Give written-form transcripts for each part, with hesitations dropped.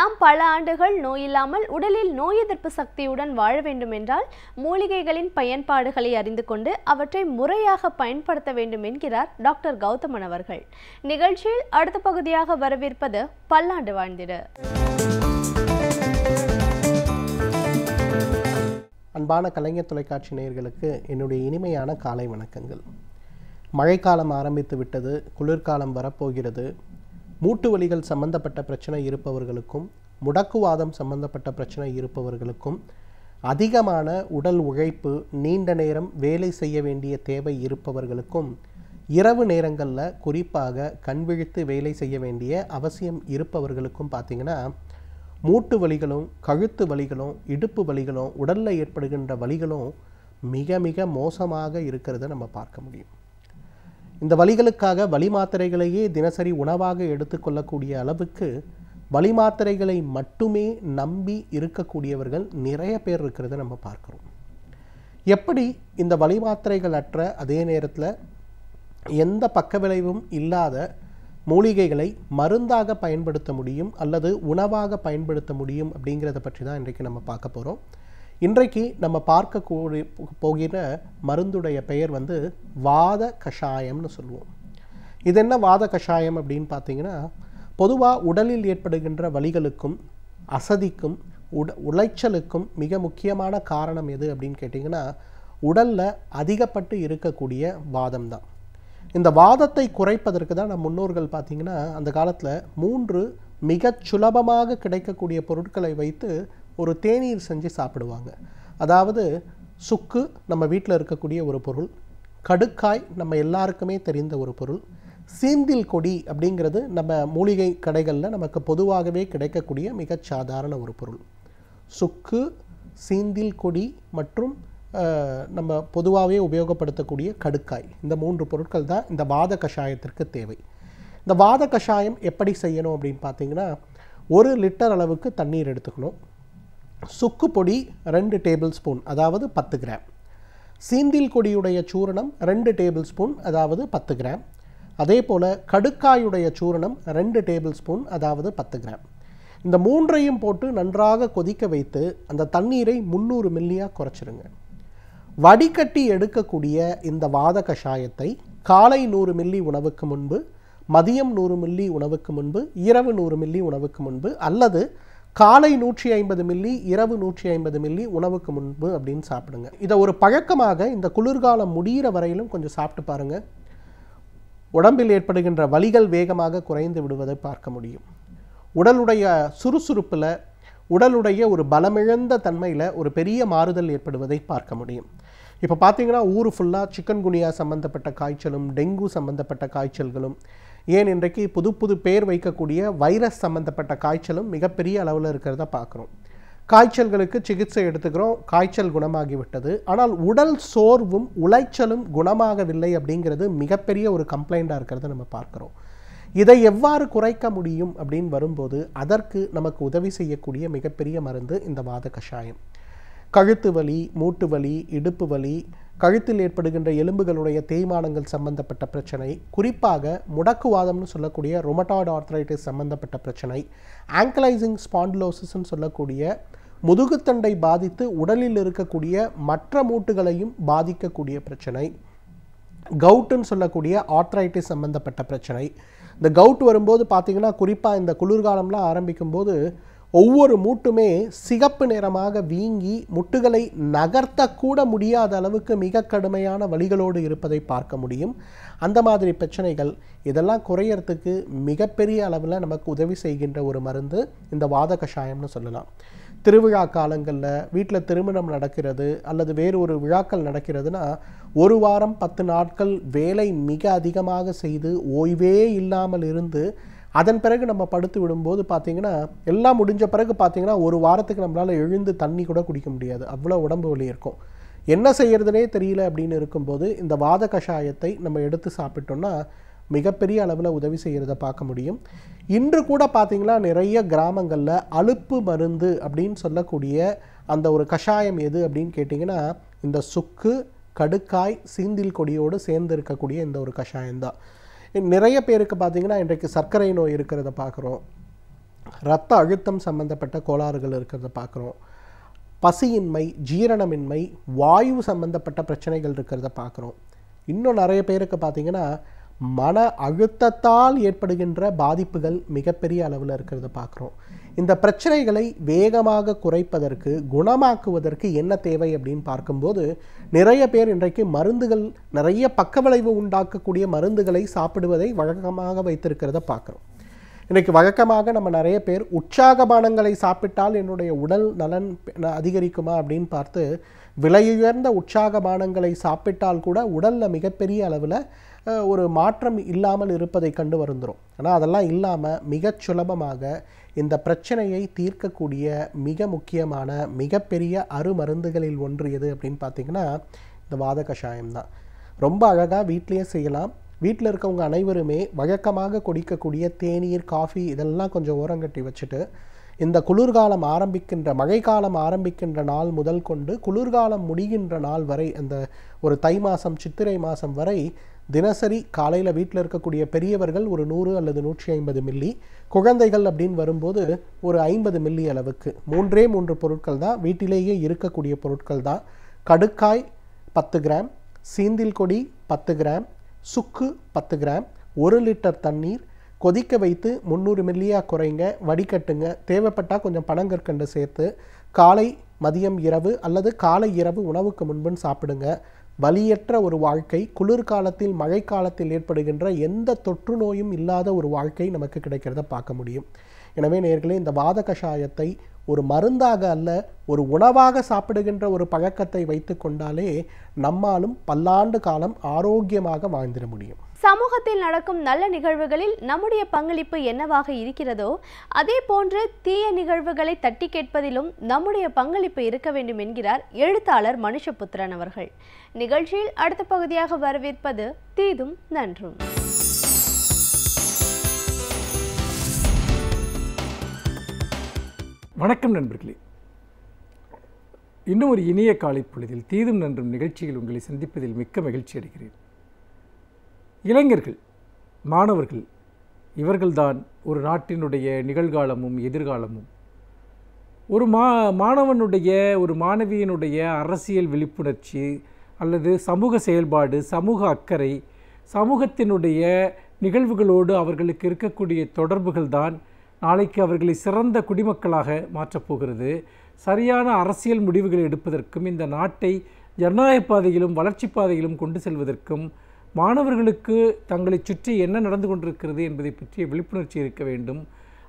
நாம் பல ஆண்டுகள் நோயில்லாமல் உடலில் நோய் எதிர்ப்பு சக்தியுடன் வாழ வேண்டும் என்றால் மூலிகைகளின் பயன்பாடுகளை அறிந்து கொண்டு அவற்றை முறையாக பயன்படுத்த வேண்டும் என்கிறார் டாக்டர் கௌதமன் அவர்கள். நிகழ்ச்சியில் அடுத்த பகுதியாக வரவிருப்பது பல்லாண்டு வாழ்ந்திட. அன்பான கலைஞர் தொலைக்காட்சி நேயர்களுக்கு என்னுடைய இனிமையான காலை வணக்கங்கள். மழைக்காலம் ஆரம்பித்து விட்டது, குளிர்காலம் வரப்போகிறது. மூட்டு வலிகள் சம்பந்தப்பட்ட பிரச்சனை இருப்பவர்களுக்கும், முடக்குவாதம் சம்பந்தப்பட்ட பிரச்சனை இருப்பவர்களுக்கும், அதிகமான உடல் உழைப்பு, நீண்ட நேரம் வேலை செய்ய வேண்டிய தேவை இருப்பவர்களுக்கும், இரவு நேரங்களில் குறிப்பாக கண் விழித்து வேலை செய்ய வேண்டிய அவசியம் இருப்பவர்களுக்கும் பார்த்திங்கன்னா மூட்டு வலிகளும், கழுத்து வலிகளும், இடுப்பு வலிகளும், உடலில் ஏற்படுகின்ற வலிகளும் மிக மிக மோசமாக இருக்கிறத நம்ம பார்க்க முடியும். இந்த வலிகளுக்காக வலி மாத்திரைகளையே தினசரி உணவாக எடுத்துக்கொள்ளக்கூடிய அளவுக்கு வலி மாத்திரைகளை மட்டுமே நம்பி இருக்கக்கூடியவர்கள் நிறைய பேர் இருக்கிறத நம்ம பார்க்குறோம். எப்படி இந்த வலி மாத்திரைகள் அற்ற, அதே நேரத்தில் எந்த பக்க விளைவும் இல்லாத மூலிகைகளை மருந்தாக பயன்படுத்த முடியும் அல்லது உணவாக பயன்படுத்த முடியும் அப்படிங்கிறத பற்றி தான் இன்றைக்கு நம்ம பார்க்க போகிறோம். இன்றைக்கு நம்ம பார்க்க போகிற மருந்துடைய பெயர் வாத கஷாயம்னு சொல்லுவோம். இது என்ன வாத கஷாயம் அப்படின்னு பார்த்தீங்கன்னா, பொதுவாக உடலில் ஏற்படுகின்ற வலிகளுக்கும் அசதிக்கும் உளைச்சலுக்கும் மிக முக்கியமான காரணம் எது அப்படின்னு கேட்டிங்கன்னா, உடலில் அதிகப்பட்டு இருக்கக்கூடிய வாதம் தான். இந்த வாதத்தை குறைப்பதற்கு தான் நம் முன்னோர்கள் பார்த்திங்கன்னா அந்த காலத்தில் 3 மிகச் சுலபமாக கிடைக்கக்கூடிய பொருட்களை வைத்து ஒரு தேநீர் செஞ்சு சாப்பிடுவாங்க. அதாவது சுக்கு நம்ம வீட்டில் இருக்கக்கூடிய ஒரு பொருள், கடுக்காய் நம்ம எல்லாருக்குமே தெரிந்த ஒரு பொருள், சீந்தில் கொடி அப்படிங்கிறது நம்ம மூலிகை கடைகளில் நமக்கு பொதுவாகவே கிடைக்கக்கூடிய மிகச் சாதாரண ஒரு பொருள். சுக்கு, சீந்தில் கொடி மற்றும் நம்ம பொதுவாகவே உபயோகப்படுத்தக்கூடிய கடுக்காய், இந்த 3 பொருட்கள் தான் இந்த வாத கஷாயத்திற்கு தேவை. இந்த வாத கஷாயம் எப்படி செய்யணும் அப்படின்னு பார்த்தீங்கன்னா, 1 லிட்டர் அளவுக்கு தண்ணீர் எடுத்துக்கணும். சுக்கு பொடி 2 டேபிள் ஸ்பூன், அதாவது 10 கிராம். சீந்தில் கொடியுடைய சூரணம் 2 டேபிள் ஸ்பூன், அதாவது 10 கிராம். அதே போல் கடுக்காயுடைய சூரணம் 2 டேபிள் ஸ்பூன், அதாவது 10 கிராம். இந்த 3ஐயும் போட்டு நன்றாக கொதிக்க வைத்து அந்த தண்ணீரை 300 மில்லியாக குறைச்சிருங்க. வடிகட்டி எடுக்கக்கூடிய இந்த வாத கஷாயத்தை காலை 100 மில்லி உணவுக்கு முன்பு, மதியம் 100 மில்லி உணவுக்கு முன்பு, இரவு 100 மில்லி உணவுக்கு முன்பு, அல்லது காலை 150 மில்லி, இரவு 150 மில்லி உணவுக்கு முன்பு அப்படின்னு சாப்பிடுங்க. இதை ஒரு பழக்கமாக இந்த குளிர்காலம் முடிகிற வரையிலும் கொஞ்சம் சாப்பிட்டு பாருங்கள். உடம்பில் ஏற்படுகின்ற வலிகள் வேகமாக குறைந்து விடுவதை பார்க்க முடியும். உடலுடைய சுறுசுறுப்பில், உடலுடைய ஒரு பலமிழந்த தன்மையில் ஒரு பெரிய மாறுதல் ஏற்படுவதை பார்க்க முடியும். இப்போ பார்த்தீங்கன்னா ஊர் ஃபுல்லாக சிக்கன் குனியா சம்மந்தப்பட்ட காய்ச்சலும், டெங்கு சம்மந்தப்பட்ட காய்ச்சல்களும், ஏன் இன்றைக்கு புது பேர் வைக்கக்கூடிய வைரஸ் சம்மந்தப்பட்ட காய்ச்சலும் மிகப்பெரிய அளவில் இருக்கிறத பார்க்குறோம். காய்ச்சல்களுக்கு சிகிச்சை எடுத்துக்கிறோம், காய்ச்சல் குணமாகிவிட்டது. ஆனால் உடல் சோர்வும் உளைச்சலும் குணமாகவில்லை அப்படிங்கிறது மிகப்பெரிய ஒரு கம்ப்ளைண்ட்டாக இருக்கிறத நம்ம பார்க்குறோம். இதை எவ்வாறு குறைக்க முடியும் அப்படின்னு வரும்போது அதற்கு நமக்கு உதவி செய்யக்கூடிய மிகப்பெரிய மருந்து இந்த வாத கஷாயம். கழுத்து வலி, மூட்டு வலி, இடுப்பு வலி, கழுத்தில் ஏற்படுகின்ற எலும்புகளுடைய தேய்மானங்கள் சம்பந்தப்பட்ட பிரச்சனை, குறிப்பாக முடக்குவாதம்னு சொல்லக்கூடிய ரொமட்டாய்டு ஆர்த்ரைட்டிஸ் சம்பந்தப்பட்ட பிரச்சனை, ஆங்கிளைசிங் ஸ்பாண்டிலோசிஸ்ன்னு சொல்லக்கூடிய முதுகுத்தண்டை பாதித்து உடலில் இருக்கக்கூடிய மற்ற மூட்டுகளையும் பாதிக்கக்கூடிய பிரச்சனை, கவுட்டுன்னு சொல்லக்கூடிய ஆர்த்ரைட்டிஸ் சம்பந்தப்பட்ட பிரச்சனை. இந்த கவுட் வரும்போது பார்த்திங்கன்னா குறிப்பாக இந்த குளிர்காலம்லாம் ஆரம்பிக்கும் போது ஒவ்வொரு மூட்டுமே சிகப்பு நிறமாக வீங்கி முட்டுகளை நகர்த்தக்கூட முடியாத அளவுக்கு மிக கடுமையான வலிகளோடு இருப்பதை பார்க்க முடியும். அந்த மாதிரி பிரச்சனைகள் இதெல்லாம் குறையறதுக்கு மிகப்பெரிய அளவில் நமக்கு உதவி செய்கின்ற ஒரு மருந்து இந்த வாத கஷாயம்னு சொல்லலாம். திருவிழா காலங்களில் வீட்டில் திருமணம் நடக்கிறது அல்லது வேறு ஒரு விழாக்கள் நடக்கிறதுனா 1 வாரம் 10 நாட்கள் வேலை மிக அதிகமாக செய்து ஓய்வே இல்லாமல் இருந்து அதன் பிறகு நம்ம படுத்து விடும்போது பார்த்திங்கன்னா எல்லாம் முடிஞ்ச பிறகு பார்த்திங்கன்னா 1 வாரத்துக்கு நம்மளால் எழுந்து தண்ணி கூட குடிக்க முடியாது, அவ்வளோ உடம்பு வலி இருக்கும். என்ன செய்யறதுனே தெரியல அப்படின்னு இருக்கும்போது இந்த வாத கஷாயத்தை நம்ம எடுத்து சாப்பிட்டோம்னா மிகப்பெரிய அளவில் உதவி செய்கிறத பார்க்க முடியும். இன்று கூட பார்த்திங்கன்னா நிறைய கிராமங்களில் அலுப்பு மருந்து அப்படின்னு சொல்லக்கூடிய அந்த ஒரு கஷாயம் எது அப்படின்னு கேட்டிங்கன்னா இந்த சுக்கு, கடுக்காய், சீந்தில் கொடியோடு சேர்ந்து இருக்கக்கூடிய இந்த ஒரு கஷாயம்தான். நிறைய பேருக்கு பார்த்திங்கன்னா இன்றைக்கு சர்க்கரை நோய் இருக்கிறத பார்க்குறோம். இரத்த அழுத்தம் சம்பந்தப்பட்ட கோளாறுகள் இருக்கிறத பார்க்குறோம். பசியின்மை, ஜீரணமின்மை, வாயு சம்பந்தப்பட்ட பிரச்சனைகள் இருக்கிறத பார்க்குறோம். இன்னும் நிறைய பேருக்கு பார்த்திங்கன்னா மன அழுத்தத்தால் ஏற்படுகின்ற பாதிப்புகள் மிகப்பெரிய அளவில் இருக்கிறத பார்க்குறோம். இந்த பிரச்சனைகளை வேகமாக குறைப்பதற்கு, குணமாக்குவதற்கு என்ன தேவை அப்படின்னு பார்க்கும்போது நிறைய பேர் இன்றைக்கு மருந்துகள், நிறைய பக்கவிளைவு உண்டாக்கக்கூடிய மருந்துகளை சாப்பிடுவதை வழக்கமாக வைத்திருக்கிறத பார்க்குறோம். இன்றைக்கு வழக்கமாக நம்ம நிறைய பேர் உற்சாகபானங்களை சாப்பிட்டால் என்னுடைய உடல் நலன் அதிகரிக்குமா அப்படின்னு பார்த்து விலையுயர்ந்த உற்சாகபானங்களை சாப்பிட்டால் கூட உடலில் மிகப்பெரிய அளவில் ஒரு மாற்றம் இல்லாமல் இருப்பதை கண்டு வருந்துறோம். ஆனால் அதெல்லாம் இல்லாமல் மிகச் சுலபமாக இந்த பிரச்சனையை தீர்க்கக்கூடிய மிக முக்கியமான மிகப்பெரிய அருமருந்துகளில் ஒன்று எது அப்படின்னு பார்த்திங்கன்னா இந்த வாத கஷாயம் தான். ரொம்ப அழகாக வீட்டிலேயே செய்யலாம். வீட்டில் இருக்கவங்க அனைவருமே வழக்கமாக குடிக்கக்கூடிய தேநீர், காஃபி இதெல்லாம் கொஞ்சம் ஓரங்கட்டி வச்சுட்டு இந்த குளிர்காலம் ஆரம்பிக்கின்ற, மழைக்காலம் ஆரம்பிக்கின்ற நாள் முதல் கொண்டு குளிர்காலம் முடிகின்ற நாள் வரை, அந்த ஒரு தை மாதம், சித்திரை மாதம் வரை தினசரி காலையில் வீட்டில் இருக்கக்கூடிய பெரியவர்கள் ஒரு 100 அல்லது 150 மில்லி, குழந்தைகள் அப்படின்னு வரும்போது ஒரு 50 மில்லி அளவுக்கு 3 பொருட்கள் தான், வீட்டிலேயே இருக்கக்கூடிய பொருட்கள் தான். கடுக்காய் 10 கிராம், சீந்தில் கொடி 10 கிராம், சுக்கு 10 கிராம், 1 லிட்டர் தண்ணீர் கொதிக்க வைத்து 300 மில்லியாக குறைங்க, வடிகட்டுங்க. தேவைப்பட்டால் கொஞ்சம் பனங்கற்கண்டு சேர்த்து காலை, மதியம், இரவு அல்லது காலை இரவு உணவுக்கு முன்புன்னு சாப்பிடுங்க. வலியற்ற ஒரு வாழ்க்கை, குளிர்காலத்தில் மழைக்காலத்தில் ஏற்படுகின்ற எந்த தொற்று நோயும் இல்லாத ஒரு வாழ்க்கை நமக்கு கிடைக்கிறத பார்க்க முடியும். எனவே நேயர்களே, இந்த வாத கஷாயத்தை ஒரு மருந்தாக அல்ல, ஒரு உணவாக சாப்பிடுகின்ற ஒரு பழக்கத்தை வைத்து கொண்டாலே நம்மாலும் பல்லாண்டு காலம் ஆரோக்கியமாக வாழ்ந்திட முடியும். சமூகத்தில் நடக்கும் நல்ல நிகழ்வுகளில் நம்முடைய பங்களிப்பு என்னவாக இருக்கிறதோ அதே போன்று தீய நிகழ்வுகளை தட்டி கேட்பதிலும் நம்முடைய பங்களிப்பு இருக்க வேண்டும் என்கிறார் எழுத்தாளர் மனுஷபுத்திரன் அவர்கள். நிகழ்ச்சியில் அடுத்த பகுதியாக வரவேற்பது தீதும் நன்றும். வணக்கம் நண்பர்களே. இன்னும் ஒரு இனிய காலை பொழுதில் தீதும் நன்றும் நிகழ்ச்சியில் உங்களை சந்திப்பதில் மிக்க மகிழ்ச்சி அடைகிறேன். இளைஞர்கள், மாணவர்கள், இவர்கள்தான் ஒரு நாட்டினுடைய நிகழ்காலமும் எதிர்காலமும். ஒரு மாணவனுடைய, ஒரு மாணவியினுடைய அரசியல் விழிப்புணர்ச்சி அல்லது சமூக செயல்பாடு, சமூக அக்கறை, சமூகத்தினுடைய நிகழ்வுகளோடு அவர்களுக்கு இருக்கக்கூடிய தொடர்புகள் தான் நாளைக்கு அவர்களை சிறந்த குடிமக்களாக மாற்றப்போகிறது. சரியான அரசியல் முடிவுகளை எடுப்பதற்கும் இந்த நாட்டை ஜனநாயக பாதையிலும் வளர்ச்சி பாதையிலும் கொண்டு செல்வதற்கும் மாணவர்களுக்கு தங்களை சுற்றி என்ன நடந்து கொண்டிருக்கிறது என்பதை பற்றிய விழிப்புணர்ச்சி இருக்க வேண்டும்.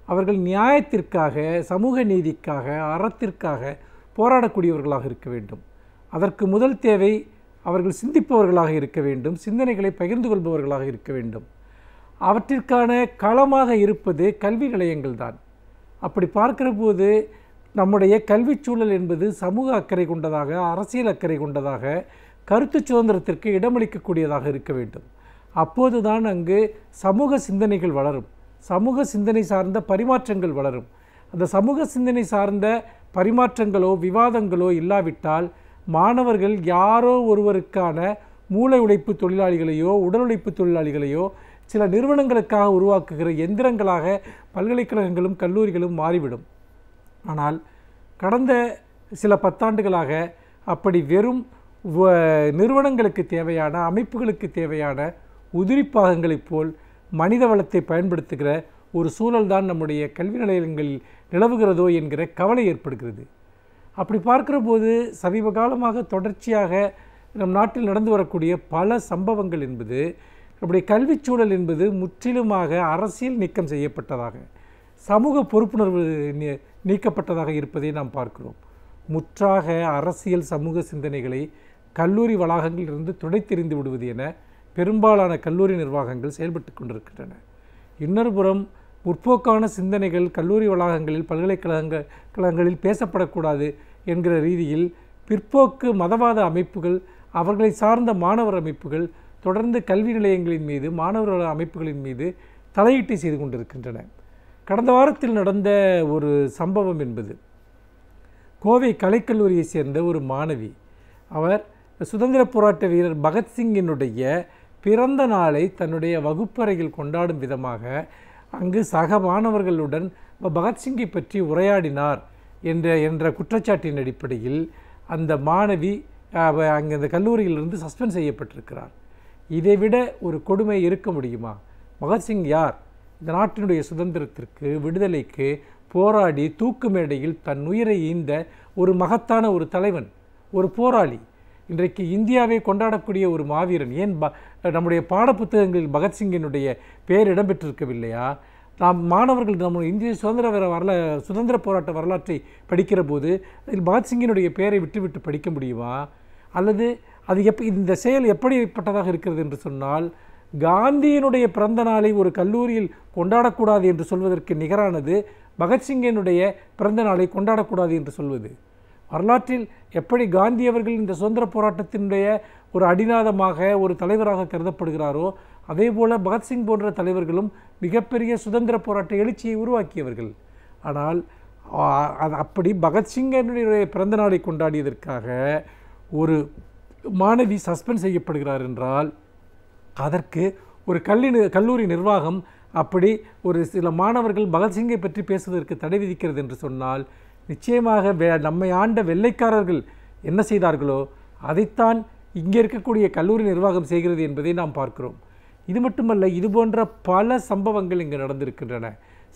அவர்கள் நியாயத்திற்காக, சமூக நீதிக்காக, அறத்திற்காக போராடக்கூடியவர்களாக இருக்க வேண்டும். அதற்கு முதல் தேவை அவர்கள் சிந்திப்பவர்களாக இருக்க வேண்டும், சிந்தனைகளை பகிர்ந்து கொள்பவர்களாக இருக்க வேண்டும். அவற்றிற்கான களமாக இருப்பது கல்வி நிலையங்கள் தான். அப்படி பார்க்கிற போது நம்முடைய கல்வி சூழல் என்பது சமூக அக்கறை கொண்டதாக, அரசியல் அக்கறை கொண்டதாக, கருத்து சுதந்திரத்திற்கு இடமளிக்கக்கூடியதாக இருக்க வேண்டும். அப்போதுதான் அங்கு சமூக சிந்தனைகள் வளரும், சமூக சிந்தனை சார்ந்த பரிமாற்றங்கள் வளரும். அந்த சமூக சிந்தனை சார்ந்த பரிமாற்றங்களோ விவாதங்களோ இல்லாவிட்டால் மாணவர்கள் யாரோ ஒருவருக்கான மூளை உழைப்பு தொழிலாளிகளையோ உடல் உழைப்பு தொழிலாளிகளையோ சில நிறுவனங்களுக்காக உருவாக்குகிற எந்திரங்களாக பல்கலைக்கழகங்களும் கல்லூரிகளும் மாறிவிடும். ஆனால் கடந்த சில 10 ஆண்டுகளாக அப்படி வெறும் நிறுவனங்களுக்கு தேவையான, அமைப்புகளுக்கு தேவையான உதிரிப்பாகங்களைப் போல் மனித வளத்தை பயன்படுத்துகிற ஒரு சூழல்தான் நம்முடைய கல்வி நிலையங்களில் நிலவுகிறதோ என்கிற கவலை ஏற்படுகிறது. அப்படி பார்க்கிற போது சமீப காலமாக தொடர்ச்சியாக நம் நாட்டில் நடந்து வரக்கூடிய பல சம்பவங்கள் என்பது, நம்முடைய கல்விச்சூழல் என்பது முற்றிலுமாக அரசியல் நீக்கம் செய்யப்பட்டதாக, சமூக பொறுப்புணர்வு நீக்கப்பட்டதாக இருப்பதை நாம் பார்க்கிறோம். முற்றாக அரசியல் சமூக சிந்தனைகளை கல்லூரி வளாகங்களிலிருந்து துடைத்தெறிந்து விடுவது என பெரும்பாலான கல்லூரி நிர்வாகங்கள் செயல்பட்டு கொண்டிருக்கின்றன. இன்னொரு புறம் முற்போக்கான சிந்தனைகள் கல்லூரி வளாகங்களில், பல்கலைக்கழகங்களில் பேசப்படக்கூடாது என்கிற ரீதியில் பிற்போக்கு மதவாத அமைப்புகள், அவர்களை சார்ந்த மாணவர் அமைப்புகள் தொடர்ந்து கல்வி நிலையங்களின் மீது, மாணவர்கள் அமைப்புகளின் மீது தலையீட்டை செய்து கொண்டிருக்கின்றன. கடந்த வாரத்தில் நடந்த ஒரு சம்பவம் என்பது, கோவை கலைக்கல்லூரியை சேர்ந்த ஒரு மாணவி, அவர் சுதந்திர போராட்ட வீரர் பகத்சிங்கினுடைய பிறந்த நாளை தன்னுடைய வகுப்பறையில் கொண்டாடும் விதமாக அங்கு சக மாணவர்களுடன் பகத்சிங்கை பற்றி உரையாடினார் என்ற குற்றச்சாட்டின் அடிப்படையில் அந்த மாணவி அங்கே அந்த கல்லூரியிலிருந்து சஸ்பெண்ட் செய்யப்பட்டிருக்கிறார். இதைவிட ஒரு கொடுமை இருக்க முடியுமா? பகத்சிங் யார்? இந்த நாட்டினுடைய சுதந்திரத்திற்கு, விடுதலைக்கு போராடி தூக்கு மேடையில் தன் உயிரை ஈந்த ஒரு மகத்தான ஒரு தலைவன், ஒரு போராளி. இன்றைக்கு இந்தியாவை கொண்டாடக்கூடிய ஒரு மாவீரன். ஏன் நம்முடைய பாடப்புத்தகங்களில் பகத்சிங்கினுடைய பெயர் இடம்பெற்றிருக்கவில்லையா? நாம் மாணவர்கள் நம்ம இந்திய சுதந்திர போராட்ட வரலாற்றை படிக்கிற போது அதில் பகத்சிங்கினுடைய பெயரை விட்டுவிட்டு படிக்க முடியுமா? அல்லது அது இந்த செயல் எப்படிப்பட்டதாக இருக்கிறது என்று சொன்னால், காந்தியினுடைய பிறந்த நாளை ஒரு கல்லூரியில் கொண்டாடக்கூடாது என்று சொல்வதற்கு நிகரானது பகத்சிங்கினுடைய பிறந்த நாளை கொண்டாடக்கூடாது என்று சொல்வது. வரலாற்றில் எப்படி காந்தி அவர்கள் இந்த சுதந்திர போராட்டத்தினுடைய ஒரு அடிநாதமாக, ஒரு தலைவராக கருதப்படுகிறாரோ, அதே போல பகத்சிங் போன்ற தலைவர்களும் மிகப்பெரிய சுதந்திர போராட்ட எழுச்சியை உருவாக்கியவர்கள். ஆனால் அப்படி பகத்சிங்கனுடைய பிறந்த நாளை கொண்டாடியதற்காக ஒரு மாணவி சஸ்பெண்ட் செய்யப்படுகிறார் என்றால், அதற்கு ஒரு கல்லூரி நிர்வாகம் அப்படி ஒரு சில மாணவர்கள் பகத்சிங்கை பற்றி பேசுவதற்கு தடை விதிக்கிறது என்று சொன்னால், நிச்சயமாக நம்மை ஆண்ட வெள்ளைக்காரர்கள் என்ன செய்தார்களோ அதைத்தான் இங்கே இருக்கக்கூடிய கல்லூரி நிர்வாகம் செய்கிறது என்பதை நாம் பார்க்கிறோம். இது மட்டுமல்ல, இது போன்ற பல சம்பவங்கள் இங்கு நடந்திருக்கின்றன.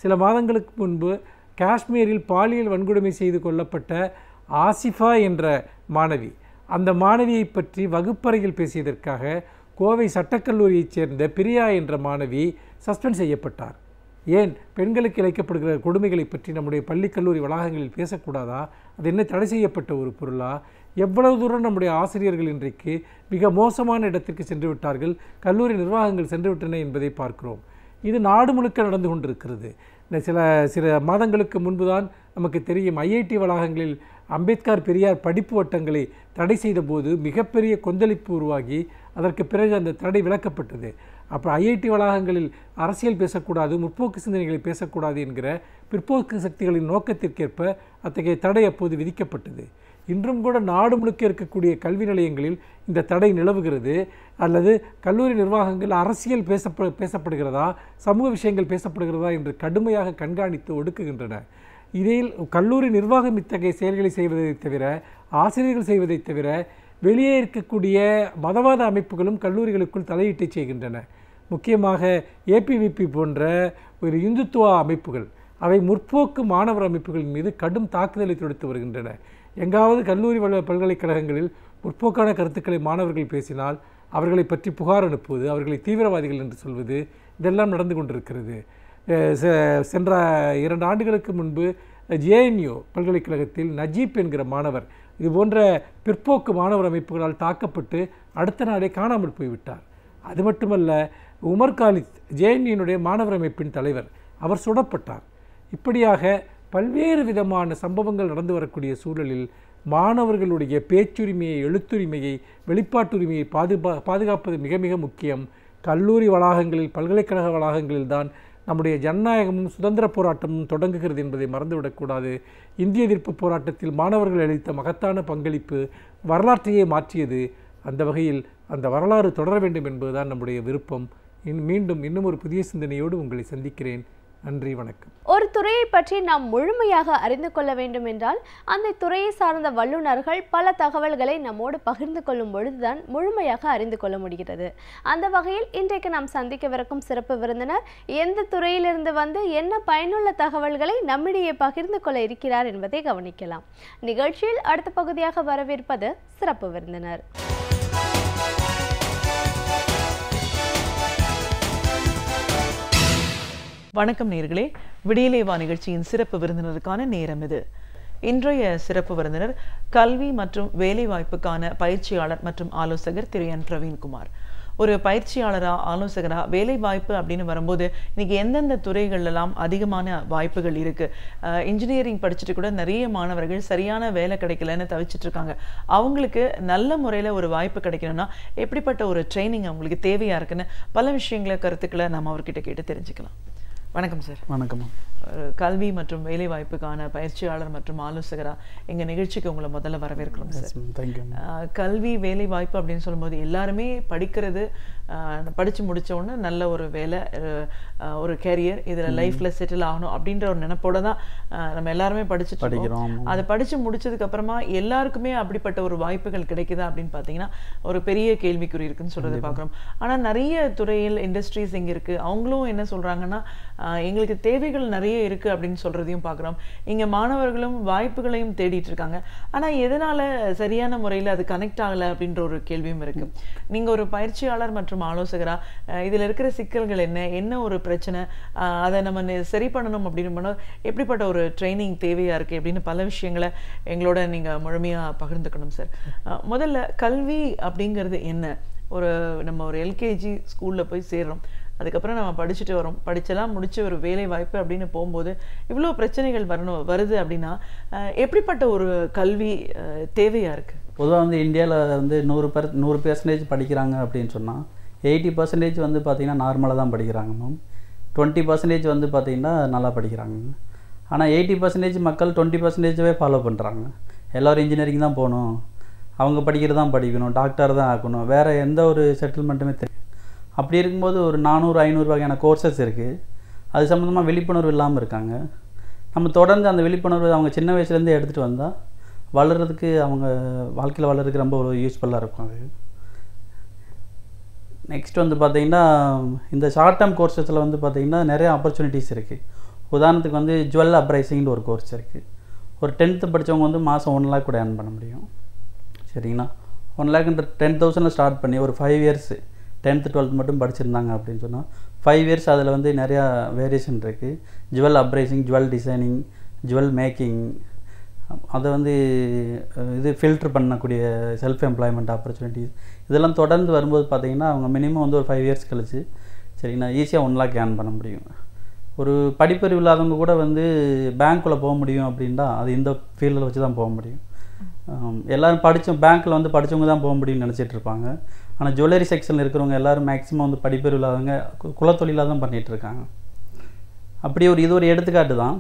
சில மாதங்களுக்கு முன்பு காஷ்மீரில் பாலியல் வன்கொடுமை செய்து கொள்ளப்பட்ட ஆசிஃபா என்ற மாணவி, அந்த மாணவியை பற்றி வகுப்பறையில் பேசியதற்காக கோவை சட்டக்கல்லூரியைச் சேர்ந்த பிரியா என்ற மாணவி சஸ்பெண்ட் செய்யப்பட்டார். ஏன்? பெண்களுக்கு இழைக்கப்படுகிற கொடுமைகளை பற்றி நம்முடைய பள்ளி கல்லூரி வளாகங்களில் பேசக்கூடாதா? அது என்ன தடை செய்யப்பட்ட ஒரு பொருளா? எவ்வளவு தூரம் நம்முடைய ஆசிரியர்கள் இன்றைக்கு மிக மோசமான இடத்திற்கு சென்று விட்டார்கள், கல்லூரி நிர்வாகங்கள் சென்று விட்டன என்பதை பார்க்கிறோம். இது நாடு முழுக்க நடந்து கொண்டிருக்கிறது. சில மாதங்களுக்கு முன்புதான் நமக்கு தெரியும், ஐஐடி வளாகங்களில் அம்பேத்கர் பெரியார் படிப்பு வட்டங்களை தடை செய்த போது மிகப்பெரிய கொந்தளிப்பு உருவாகி அதற்கு பிறகு அந்த தடை விலக்கப்பட்டது. அப்போ ஐஐடி வளாகங்களில் அரசியல் பேசக்கூடாது, முற்போக்கு சிந்தனைகளை பேசக்கூடாது என்கிற பிற்போக்கு சக்திகளின் நோக்கத்திற்கேற்ப அத்தகைய தடை அப்போது விதிக்கப்பட்டது. இன்றும் கூட நாடு முழுக்க இருக்கக்கூடிய கல்வி நிலையங்களில் இந்த தடை நிலவுகிறது. அல்லது கல்லூரி நிர்வாகங்கள் அரசியல் பேசப்படுகிறதா, சமூக விஷயங்கள் பேசப்படுகிறதா என்று கடுமையாக கண்காணித்து ஒடுக்குகின்றன. இதில் கல்லூரி நிர்வாகம் இத்தகைய செயல்களை செய்வதை தவிர, ஆசிரியர்கள் செய்வதை தவிர, வெளியே இருக்கக்கூடிய மதவாத அமைப்புகளும் கல்லூரிகளுக்குள் தலையீட்டை செய்கின்றன. முக்கியமாக ஏபிவிபி போன்ற ஒரு இந்துத்துவ அமைப்புகள், அவை முற்போக்கு மாணவர் அமைப்புகளின் மீது கடும் தாக்குதலை தொடுத்து வருகின்றன. எங்காவது கல்லூரி பல்கலைக்கழகங்களில் முற்போக்கான கருத்துக்களை மாணவர்கள் பேசினால் அவர்களை பற்றி புகார் அனுப்புவது, அவர்களை தீவிரவாதிகள் என்று சொல்வது, இதெல்லாம் நடந்து கொண்டிருக்கிறது. சென்ற 2 ஆண்டுகளுக்கு முன்பு ஜேஎன்யூ பல்கலைக்கழகத்தில் நஜீப் என்கிற மாணவர் இதுபோன்ற பிற்போக்கு மாணவர் அமைப்புகளால் தாக்கப்பட்டு அடுத்த நாளே காணாமல் போய்விட்டார். அது மட்டுமல்ல, உமர் காலித் ஜேஎன்யூனுடைய மாணவர் அமைப்பின் தலைவர், அவர் சுடப்பட்டார். இப்படியாக பல்வேறு விதமான சம்பவங்கள் நடந்து வரக்கூடிய சூழலில் மாணவர்களுடைய பேச்சுரிமையை, எழுத்துரிமையை, வெளிப்பாட்டுரிமையை பாதுகாப்பது மிக மிக முக்கியம். கல்லூரி வளாகங்களில், பல்கலைக்கழக வளாகங்களில் தான் நம்முடைய ஜனநாயகமும் சுதந்திர போராட்டமும் தொடங்குகிறது என்பதை மறந்துவிடக்கூடாது. இந்திய எதிர்ப்பு போராட்டத்தில் மாணவர்கள் அளித்த மகத்தான பங்களிப்பு வரலாற்றையே மாற்றியது. அந்த வகையில் அந்த வரலாறு தொடர வேண்டும் என்பதுதான் நம்முடைய விருப்பம். மீண்டும் இன்னும் ஒரு புதிய சிந்தனையோடு உங்களை சந்திக்கிறேன். நன்றி, வணக்கம். ஒரு துறையை பற்றி நாம் முழுமையாக அறிந்து கொள்ள வேண்டும் என்றால் அந்த துறையை சார்ந்த வல்லுநர்கள் பல தகவல்களை நம்மோடு பகிர்ந்து கொள்ளும் பொழுதுதான் முழுமையாக அறிந்து கொள்ள முடிகிறது. அந்த வகையில் இன்றைக்கு நாம் சந்திக்கவிருக்கும் சிறப்பு விருந்தினர் எந்த துறையிலிருந்து வந்து என்ன பயனுள்ள தகவல்களை நம்மிடையே பகிர்ந்து கொள்ள இருக்கிறார் என்பதை கவனிக்கலாம். நிகழ்ச்சியில் அடுத்த பகுதியாக வரவிருப்பது சிறப்பு விருந்தினர். வணக்கம் நேயர்களே, விடியலே வா நிகழ்ச்சியின் சிறப்பு விருந்தினருக்கான நேரம் இது. இன்றைய சிறப்பு விருந்தினர் கல்வி மற்றும் வேலைவாய்ப்புக்கான பயிற்சியாளர் மற்றும் ஆலோசகர் திரு என் பிரவீன்குமார். ஒரு பயிற்சியாளரா, ஆலோசகரா, வேலைவாய்ப்பு அப்படின்னு வரும்போது இன்னைக்கு எந்தெந்த துறைகள்லாம் அதிகமான வாய்ப்புகள் இருக்கு? இன்ஜினியரிங் படிச்சுட்டு கூட நிறைய மாணவர்கள் சரியான வேலை கிடைக்கலன்னு தவிச்சிட்டு இருக்காங்க. அவங்களுக்கு நல்ல முறையில் ஒரு வாய்ப்பு கிடைக்கணும்னா எப்படிப்பட்ட ஒரு ட்ரைனிங் அவங்களுக்கு தேவையா இருக்குன்னு பல விஷயங்களை, கருத்துக்களை நம்ம அவர்கிட்ட கேட்டு தெரிஞ்சுக்கலாம். வணக்கம் சார். வணக்கம். கல்வி மற்றும் வேலை வாய்ப்புக்கான பயிற்சியாளர் மற்றும் ஆலோசகராக எங்கள் நிகழ்ச்சிக்கு உங்களை முதல்ல வரவேற்கிறோம் சார். தேங்க்யூ. கல்வி வேலை வாய்ப்பு அப்படின்னு சொல்லும்போது எல்லாருமே படிக்கிறது, படித்து முடித்த உடனே நல்ல ஒரு வேலை, ஒரு கேரியர், இதில் லைஃப்பில் செட்டில் ஆகணும் அப்படின்ற ஒரு நினைப்போட தான் நம்ம எல்லாருமே படிக்கிறோம். அதை படித்து முடிச்சதுக்கப்புறமா எல்லாருக்குமே அப்படிப்பட்ட ஒரு வாய்ப்புகள் கிடைக்குதா அப்படின்னு பார்த்தீங்கன்னா ஒரு பெரிய கேள்விக்குறி இருக்குன்னு சொல்கிறத பார்க்குறோம். ஆனால் நிறைய துறையில் இண்டஸ்ட்ரீஸ் இங்கே இருக்குது. அவங்களும் என்ன சொல்கிறாங்கன்னா எங்களுக்கு தேவைகள் நிறைய இருக்குது அப்படின்னு சொல்கிறதையும் பார்க்குறோம். இங்கே மாணவர்களும் வாய்ப்புகளையும் தேடிட்டு இருக்காங்க. ஆனால் எதனால் சரியான முறையில் அது கனெக்ட் ஆகலை அப்படின்ற ஒரு கேள்வியும் இருக்குது. நீங்கள் ஒரு பயிற்சியாளர் மற்றும் ஆலோசகராக இதில் இருக்கிற சிக்கல்கள் என்ன ஒரு பிரச்சனை, அதை நம்ம சரி பண்ணணும் அப்படின்னு எப்படிப்பட்ட ஒரு ட்ரைனிங் தேவையாக இருக்குது அப்படின்னு பல விஷயங்களை எங்களோட நீங்கள் முழுமையாக பகிர்ந்துக்கணும் சார். முதல்ல கல்வி அப்படிங்கிறது என்ன? நம்ம ஒரு எல்கேஜி ஸ்கூலில் போய் சேர்றோம், அதுக்கப்புறம் நம்ம படிச்சுட்டு வரோம், படிச்செல்லாம் முடிச்சு ஒரு வேலை வாய்ப்பு அப்படின்னு போகும்போது இவ்வளோ பிரச்சனைகள் வருது அப்படின்னா எப்படிப்பட்ட ஒரு கல்வி தேவையாக இருக்குது? பொதுவாக வந்து இந்தியாவில் வந்து 100% படிக்கிறாங்க அப்படின்னு சொன்னால் 80% வந்து பார்த்திங்கன்னா நார்மலாக தான் படிக்கிறாங்க மேம். 20% வந்து பார்த்திங்கன்னா நல்லா படிக்கிறாங்க. ஆனால் 80% மக்கள் 20%வே ஃபாலோ பண்ணுறாங்க. எல்லோரும் இன்ஜினியரிங் தான் போகணும், அவங்க படிக்கிறது தான் படிக்கணும், டாக்டர் தான் ஆக்கணும், வேறு எந்த ஒரு செட்டில்மெண்ட்டுமே தெரியும். அப்படி இருக்கும்போது ஒரு 400-500 வகையான கோர்சஸ் இருக்குது. அது சம்மந்தமாக விழிப்புணர்வு இல்லாமல் இருக்காங்க. நம்ம தொடர்ந்து அந்த விழிப்புணர்வு அவங்க சின்ன வயசுலேருந்து எடுத்துகிட்டு வந்தால் வளர்கிறதுக்கு, அவங்க வாழ்க்கையில் வளர்கிறதுக்கு ரொம்ப ஒரு யூஸ்ஃபுல்லாக இருக்கும். அது நெக்ஸ்ட் வந்து பார்த்திங்கன்னா இந்த ஷார்ட் டேர்ம் கோர்சஸில் வந்து பார்த்திங்கன்னா நிறைய ஆப்பர்ச்சுனிட்டிஸ் இருக்குது. உதாரணத்துக்கு வந்து ஜுவல் அப்ரைசிங்னு ஒரு கோர்ஸ் இருக்குது. ஒரு 10th படித்தவங்க வந்து மாதம் 1 lakh கூட ஏர்ன் பண்ண முடியும். சரிங்களா? 1 lakhன்ற 10,000 ஸ்டார்ட் பண்ணி ஒரு 5 years 10th 12th மட்டும் படிச்சிருந்தாங்க அப்படின்னு சொன்னால் 5 years அதில் வந்து நிறையா வேரியேஷன் இருக்குது. Jewel uprising, jewel designing, jewel making, அதை வந்து இது ஃபில்ட்ரு பண்ணக்கூடிய செல்ஃப் எம்ப்ளாய்மெண்ட் ஆப்பர்ச்சுனிட்டிஸ், இதெல்லாம் தொடர்ந்து வரும்போது பார்த்திங்கன்னா அவங்க மினிமம் வந்து ஒரு 5 years கழிச்சு சரிங்களா ஈஸியாக 1 lakh ஏர்ன் பண்ண முடியும். ஒரு படிப்பறிவு இல்லாதவங்க கூட வந்து பேங்க்குள்ளே போக முடியும் அப்படின்னா அது இந்த ஃபீல்டில் வச்சு தான் போக முடியும். எல்லோரும் பேங்க்கில் வந்து படித்தவங்க தான் போக முடியும்னு நினச்சிட்டு இருப்பாங்க. ஆனால் ஜுவல்லரி செக்ஷனில் இருக்கிறவங்க எல்லோரும் மேக்ஸிமம் வந்து படிப்பறிவு இல்லாதவங்க குலத்தொழிலாக தான் பண்ணிகிட்ருக்காங்க. அப்படி இது ஒரு எடுத்துக்காட்டு தான்.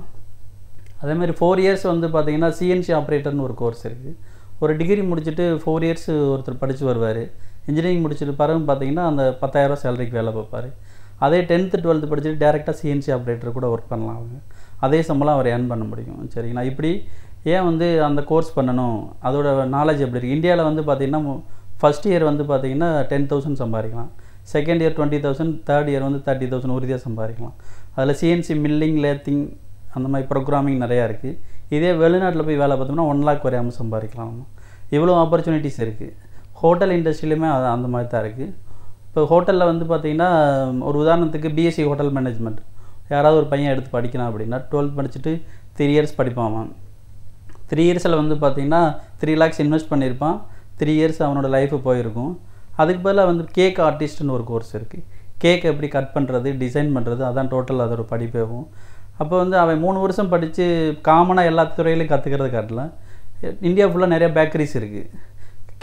அதேமாதிரி 4 years வந்து பார்த்திங்கன்னா சிஎன்சி ஆப்ரேட்டர்னு ஒரு கோர்ஸ் இருக்குது. ஒரு டிகிரி முடிச்சுட்டு 4 years ஒருத்தர் படித்து வருவார். இன்ஜினியரிங் முடிச்சுட்டு பிறகு பார்த்திங்கன்னா அந்த 10,000 சேலரிக்கு வேலை பார்ப்பார். அதே 10th 12th படிச்சுட்டு டேரெக்டாக சிஎன்சி ஆப்ரேட்டர் கூட ஒர்க் பண்ணலாம். அவங்க அதே சம்பளம் அவர் ஏர்ன் பண்ண முடியும். சரிங்களா? இப்படி ஏன் வந்து அந்த கோர்ஸ் பண்ணணும், அதோட நாலேஜ் எப்படி இருக்குது? இந்தியாவில் வந்து பார்த்திங்கன்னா ஃபஸ்ட் இயர் வந்து பார்த்திங்கன்னா 10,000 சம்பாதிக்கலாம், செகண்ட் இயர் 20,000, தேர்ட் இயர் வந்து 30,000 உறுதியாக சம்பாதிக்கலாம். அதில் சிஎன்சி மில்லிங், லேத்திங், அந்த மாதிரி ப்ரோக்ராமிங் நிறையா இருக்குது. இதே வெளிநாட்டில் போய் வேலை பார்த்தோம்னா 1 lakh குறையாமல் சம்பாதிக்கலாம். இவ்வளோ ஆப்பர்ச்சுனிட்டிஸ் இருக்குது. ஹோட்டல் இண்டஸ்ட்ரியிலுமே அந்த மாதிரி தான் இருக்குது. இப்போ ஹோட்டலில் வந்து பார்த்திங்கன்னா ஒரு உதாரணத்துக்கு பிஎஸ்சி ஹோட்டல் மேனேஜ்மெண்ட் யாராவது ஒரு பையன் எடுத்து படிக்கணும் அப்படின்னா 12th படிச்சுட்டு 3 years படிப்பான். 3 yearsல வந்து பார்த்திங்கன்னா 3 lakhs இன்வெஸ்ட் பண்ணியிருப்பான். 3 years அவனோட லைஃபு போயிருக்கும். அதுக்கு பதிலாக வந்து கேக் ஆர்டிஸ்ட்னு ஒரு கோர்ஸ் இருக்குது. கேக் எப்படி கட் பண்ணுறது, டிசைன் பண்ணுறது, அதான் டோட்டல் அதோட படிப்பாகும். அப்போ வந்து அவன் 3 வருஷம் படித்து காமனாக எல்லா துறையிலையும் கற்றுக்கிறது காட்டலாம். இந்தியா ஃபுல்லாக நிறையா பேக்கரிஸ் இருக்குது.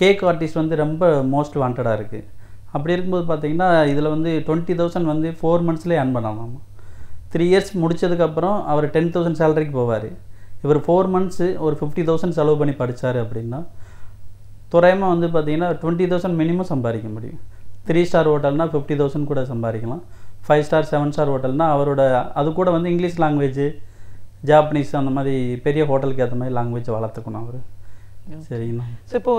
கேக் ஆர்டிஸ்ட் வந்து ரொம்ப மோஸ்ட் வாண்டடாக இருக்குது. அப்படி இருக்கும்போது பார்த்திங்கன்னா இதில் வந்து 20,000 வந்து 4 monthsலேயே ஏர்ன் பண்ணலாம். 3 years முடித்ததுக்கப்புறம் அவர் 10,000 சேலரிக்கு போவார். இவர் 4 months ஒரு 50,000 செலவு பண்ணி படித்தார் அப்படின்னா தோராயமாக வந்து பார்த்திங்கன்னா 20,000 மினிமம் சம்பாதிக்க முடியும். 3 star ஹோட்டல்னால் 50,000 கூட சம்பாதிக்கலாம். 5 star 7 star ஹோட்டல்னால் அவரோட அது கூட வந்து இங்கிலீஷ் லாங்குவேஜ், ஜாப்பனீஸ், அந்த மாதிரி பெரிய ஹோட்டலுக்கு ஏற்ற மாதிரி லாங்குவேஜ் வளர்த்துக்கணும் அவர். சரிங்களா? ஸோ இப்போ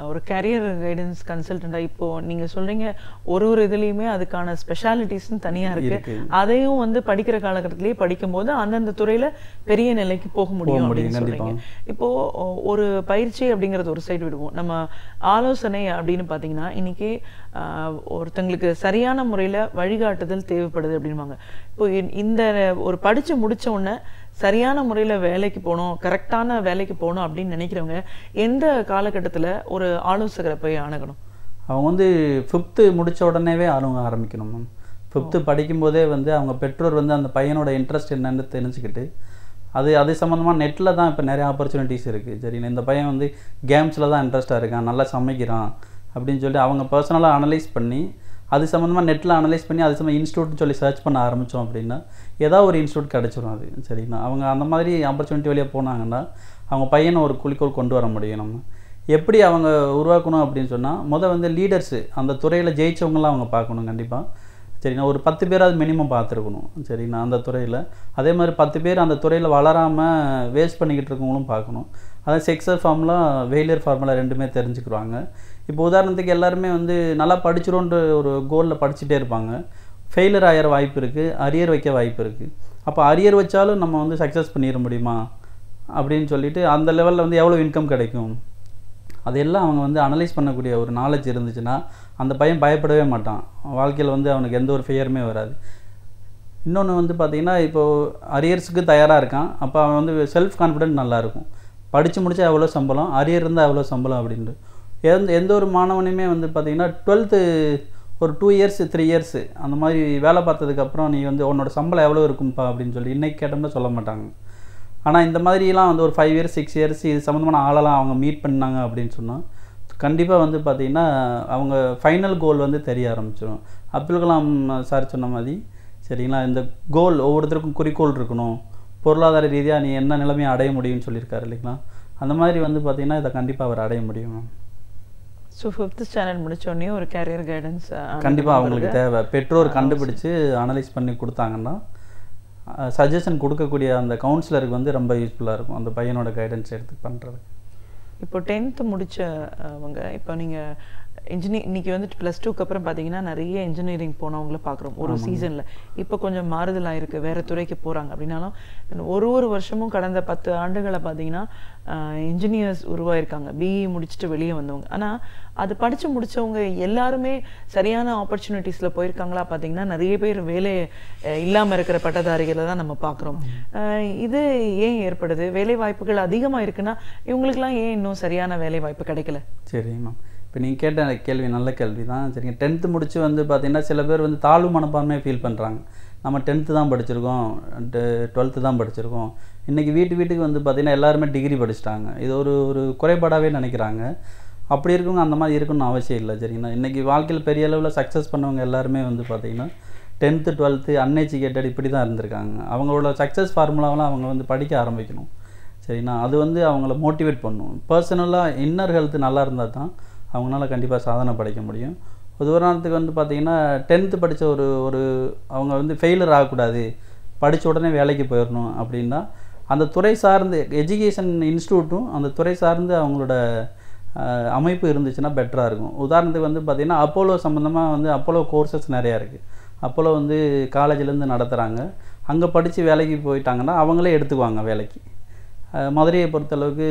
ஒரு கேரியர் கைடன்ஸ் கன்சல்டண்டாக இப்போது நீங்கள் சொல்கிறீங்க ஒரு இதுலேயுமே அதுக்கான ஸ்பெஷாலிட்டிஸ்ன்னு தனியாக இருக்குது. அதையும் வந்து படிக்கிற காலகட்டத்திலேயே படிக்கும்போது அந்தந்த துறையில் பெரிய நிலைக்கு போக முடியும் அப்படின்னு சொல்கிறீங்க. இப்போது ஒரு பயிற்சி அப்படிங்கிறது ஒரு சைடு விடுவோம். நம்ம ஆலோசனை அப்படின்னு பார்த்தீங்கன்னா இன்றைக்கி ஒருத்தங்களுக்கு சரியான முறையில் வழிகாட்டுதல் தேவைப்படுது அப்படின்வாங்க. இப்போ இந்த ஒரு படித்து முடித்த உடனே சரியான முறையில் வேலைக்கு போகணும், கரெக்டான வேலைக்கு போகணும் அப்படின்னு நினைக்கிறவங்க எந்த காலகட்டத்தில் ஒரு ஆலோசகரை போய் அணுகணும்? அவங்க வந்து 5th முடித்த உடனேவே அணுக ஆரம்பிக்கணும் மேம். 5th படிக்கும்போதே வந்து அவங்க பெற்றோர் வந்து அந்த பையனோட இன்ட்ரெஸ்ட் என்னன்னு தெரிஞ்சுக்கிட்டு அது சம்மந்தமாக நெட்டில் தான் இப்போ நிறைய ஆப்பர்ச்சுனிட்டிஸ் இருக்குது. சரிங்களா? இந்த பையன் வந்து கேம்ஸில் தான் இன்ட்ரெஸ்ட்டாக இருக்கான், நல்லா சமைக்கிறான் அப்படின்னு சொல்லிட்டு அவங்க பர்சனலாக அனலைஸ் பண்ணி அது சம்மந்தமாக நெட்டில் அனலைஸ் பண்ணி அது சம்மந்தம் இன்ஸ்டியூட்னு சொல்லி சர்ச் பண்ண ஆரம்பித்தோம் அப்படின்னா ஏதாவது ஒரு இன்ஸ்டியூட் கிடச்சிரும் அது. சரிங்களா, அவங்க அந்த மாதிரி ஆப்பர்ச்சுனிட்டி வழியாக போனாங்கன்னா அவங்க பையனை ஒரு குறிக்கோள் கொண்டு வர முடியும். நம்ம எப்படி அவங்க உருவாக்கணும் அப்படின்னு சொன்னால் வந்து லீடர்ஸு அந்த துறையில் ஜெயிச்சவங்களாம் அவங்க பார்க்கணும் கண்டிப்பாக. சரிண்ணா, ஒரு 10 பேராவது மினிமம் பார்த்துருக்கணும். சரிண்ணா, அந்த துறையில் அதே மாதிரி 10 பேர் அந்த துறையில் வளராமல் வேஸ்ட் பண்ணிக்கிட்டு இருக்கவங்களும் பார்க்கணும். அதான் சக்ஸஸ் ஃபார்முலா ஃபெயிலியர் ஃபார்முலா ரெண்டுமே தெரிஞ்சுக்கிடுவாங்க. இப்போ உதாரணத்துக்கு எல்லாருமே வந்து நல்லா படிச்சிரோன்ற ஒரு கோலில் படிச்சுட்டே இருப்பாங்க. ஃபெயிலியர் ஆகிற வாய்ப்பு இருக்குது, அரியர் வைக்க வாய்ப்பு இருக்குது. அப்போ அரியர் வச்சாலும் நம்ம வந்து சக்ஸஸ் பண்ணிட முடியுமா அப்படின்னு சொல்லிட்டு அந்த லெவலில் வந்து எவ்வளோ இன்கம் கிடைக்கும் அதெல்லாம் அவங்க வந்து அனலைஸ் பண்ணக்கூடிய ஒரு நாலேஜ் இருந்துச்சுன்னா அந்த பையன் பயப்படவே மாட்டான். வாழ்க்கையில் வந்து அவனுக்கு எந்த ஒரு ஃபியருமே வராது. இன்னொன்று வந்து பார்த்திங்கன்னா இப்போது அரியர்ஸுக்கு தயாராக இருக்கான். அப்போ அவன் வந்து செல்ஃப் கான்ஃபிடென்ட் நல்லாயிருக்கும். படித்து முடித்தா எவ்வளோ சம்பளம், அரியர் இருந்தால் எவ்வளோ சம்பளம் அப்படின்ட்டு எந்த ஒரு மாணவனையுமே வந்து பார்த்திங்கன்னா 12th ஒரு 2 years 3 years அந்த மாதிரி வேலை பார்த்ததுக்கப்புறம் நீ வந்து உன்னோட சம்பளம் எவ்வளோ இருக்கும்ப்பா அப்படின்னு சொல்லி இன்றைக்கி கேட்டோம்னா சொல்ல மாட்டாங்க. ஆனால் இந்த மாதிரிலாம் வந்து ஒரு 5 years 6 years இது சம்மந்தமான ஆளெல்லாம் அவங்க மீட் பண்ணாங்க அப்படின்னு சொன்னால் கண்டிப்பாக வந்து பார்த்திங்கன்னா அவங்க ஃபைனல் கோல் வந்து தெரிய ஆரம்பிச்சிடும். அப்துல் கலாம் சார் சொன்ன மாதிரி சரிங்களா, இந்த கோல் ஒவ்வொருத்தருக்கும் குறிக்கோள் இருக்கணும். பொருளாதார ரீதியாக நீ என்ன நிலைமையை அடைய முடியும்னு சொல்லியிருக்காரு இல்லைங்களா, அந்த மாதிரி வந்து பார்த்திங்கன்னா இதை கண்டிப்பாக அவர் அடைய முடியும். ஸோ 5th ஸ்டாண்டர்ட் முடித்தோடனே ஒரு கேரியர் கைடன்ஸ் கண்டிப்பாக அவங்களுக்கு தேவை. பெற்றோர் கண்டுபிடிச்சு அனலைஸ் பண்ணி கொடுத்தாங்கன்னா சஜஷன் கொடுக்கக்கூடிய அந்த கவுன்சிலருக்கு வந்து ரொம்ப யூஸ்ஃபுல்லாக இருக்கும் அந்த பையனோட கைடன்ஸ் எடுத்து பண்ணுறது. இப்போ 10th முடித்தவங்க இப்போ நீங்கள் இன்றைக்கி வந்துட்டு +2க்கு அப்புறம் பார்த்தீங்கன்னா நிறைய இன்ஜினியரிங் போனவங்கள பார்க்குறோம் ஒரு சீசனில். இப்போ கொஞ்சம் மாறுதலாக இருக்குது, வேறு துறைக்கு போகிறாங்க. அப்படின்னாலும் ஒரு வருஷமும் கடந்த 10 ஆண்டுகளை பார்த்தீங்கன்னா இன்ஜினியர்ஸ் உருவாயிருக்காங்க, பிஇ முடிச்சுட்டு வெளியே வந்தவங்க. ஆனால் அது படித்து முடித்தவங்க எல்லாருமே சரியான ஆப்பர்ச்சுனிட்டிஸில் போயிருக்காங்களா பார்த்தீங்கன்னா நிறைய பேர் வேலை இல்லாமல் இருக்கிற பட்டதாரிகளை தான் நம்ம பார்க்குறோம். இது ஏன் ஏற்படுது? வேலை வாய்ப்புகள் அதிகமாக இருக்குன்னா இவங்களுக்கெல்லாம் ஏன் இன்னும் சரியான வேலை வாய்ப்பு கிடைக்கல? சரிங்கம்மா, இப்போ நீங்கள் கேட்ட கேள்வி நல்ல கேள்வி தான். சரிங்க, 10th முடிச்சு வந்து பார்த்திங்கன்னா சில பேர் வந்து தாழ்வு மனப்பான்மையை ஃபீல் பண்ணுறாங்க. நம்ம 10th தான் படிச்சிருக்கோம், 12th தான் படிச்சிருக்கோம். இன்றைக்கி வீட்டுக்கு வந்து பார்த்திங்கன்னா எல்லாருமே டிகிரி படிச்சிட்டாங்க. இது ஒரு குறைபாடாகவே நினைக்கிறாங்க. அப்படி இருக்கவங்க அந்த மாதிரி இருக்கணும்னு அவசியம் இல்லை. சரிங்களா, இன்றைக்கி வாழ்க்கையில் பெரிய அளவில் சக்ஸஸ் பண்ணவங்க எல்லாருமே வந்து பார்த்திங்கன்னா 10th 12th அன்எஜுகேட்டட் இப்படி தான் இருந்திருக்காங்க. அவங்களோட சக்ஸஸ் ஃபார்முலாவெலாம் அவங்க வந்து படிக்க ஆரம்பிக்கணும். சரிங்களா, அது வந்து அவங்கள மோட்டிவேட் பண்ணணும். பர்சனலாக இன்னர் ஹெல்த் நல்லா இருந்தால் தான் அவங்களால கண்டிப்பாக சாதனை படைக்க முடியும். உதாரணத்துக்கு வந்து பார்த்திங்கன்னா 10th படித்த ஒரு அவங்க வந்து ஃபெயிலர் ஆகக்கூடாது, படித்த உடனே வேலைக்கு போயிடணும் அப்படின்னா அந்த துறை சார்ந்து எஜுகேஷன் இன்ஸ்டியூட்டும் அந்த துறை சார்ந்து அவங்களோட அமைப்பு இருந்துச்சுன்னா பெட்டராக இருக்கும். உதாரணத்துக்கு வந்து பார்த்திங்கன்னா அப்போலோ சம்மந்தமாக வந்து அப்போலோ கோர்சஸ் நிறையா இருக்குது. அப்போலோ வந்து காலேஜ்லேருந்து நடத்துகிறாங்க. அங்கே படித்து வேலைக்கு போயிட்டாங்கன்னா அவங்களே எடுத்துக்குவாங்க வேலைக்கு. மதுரையை பொறுத்தளவுக்கு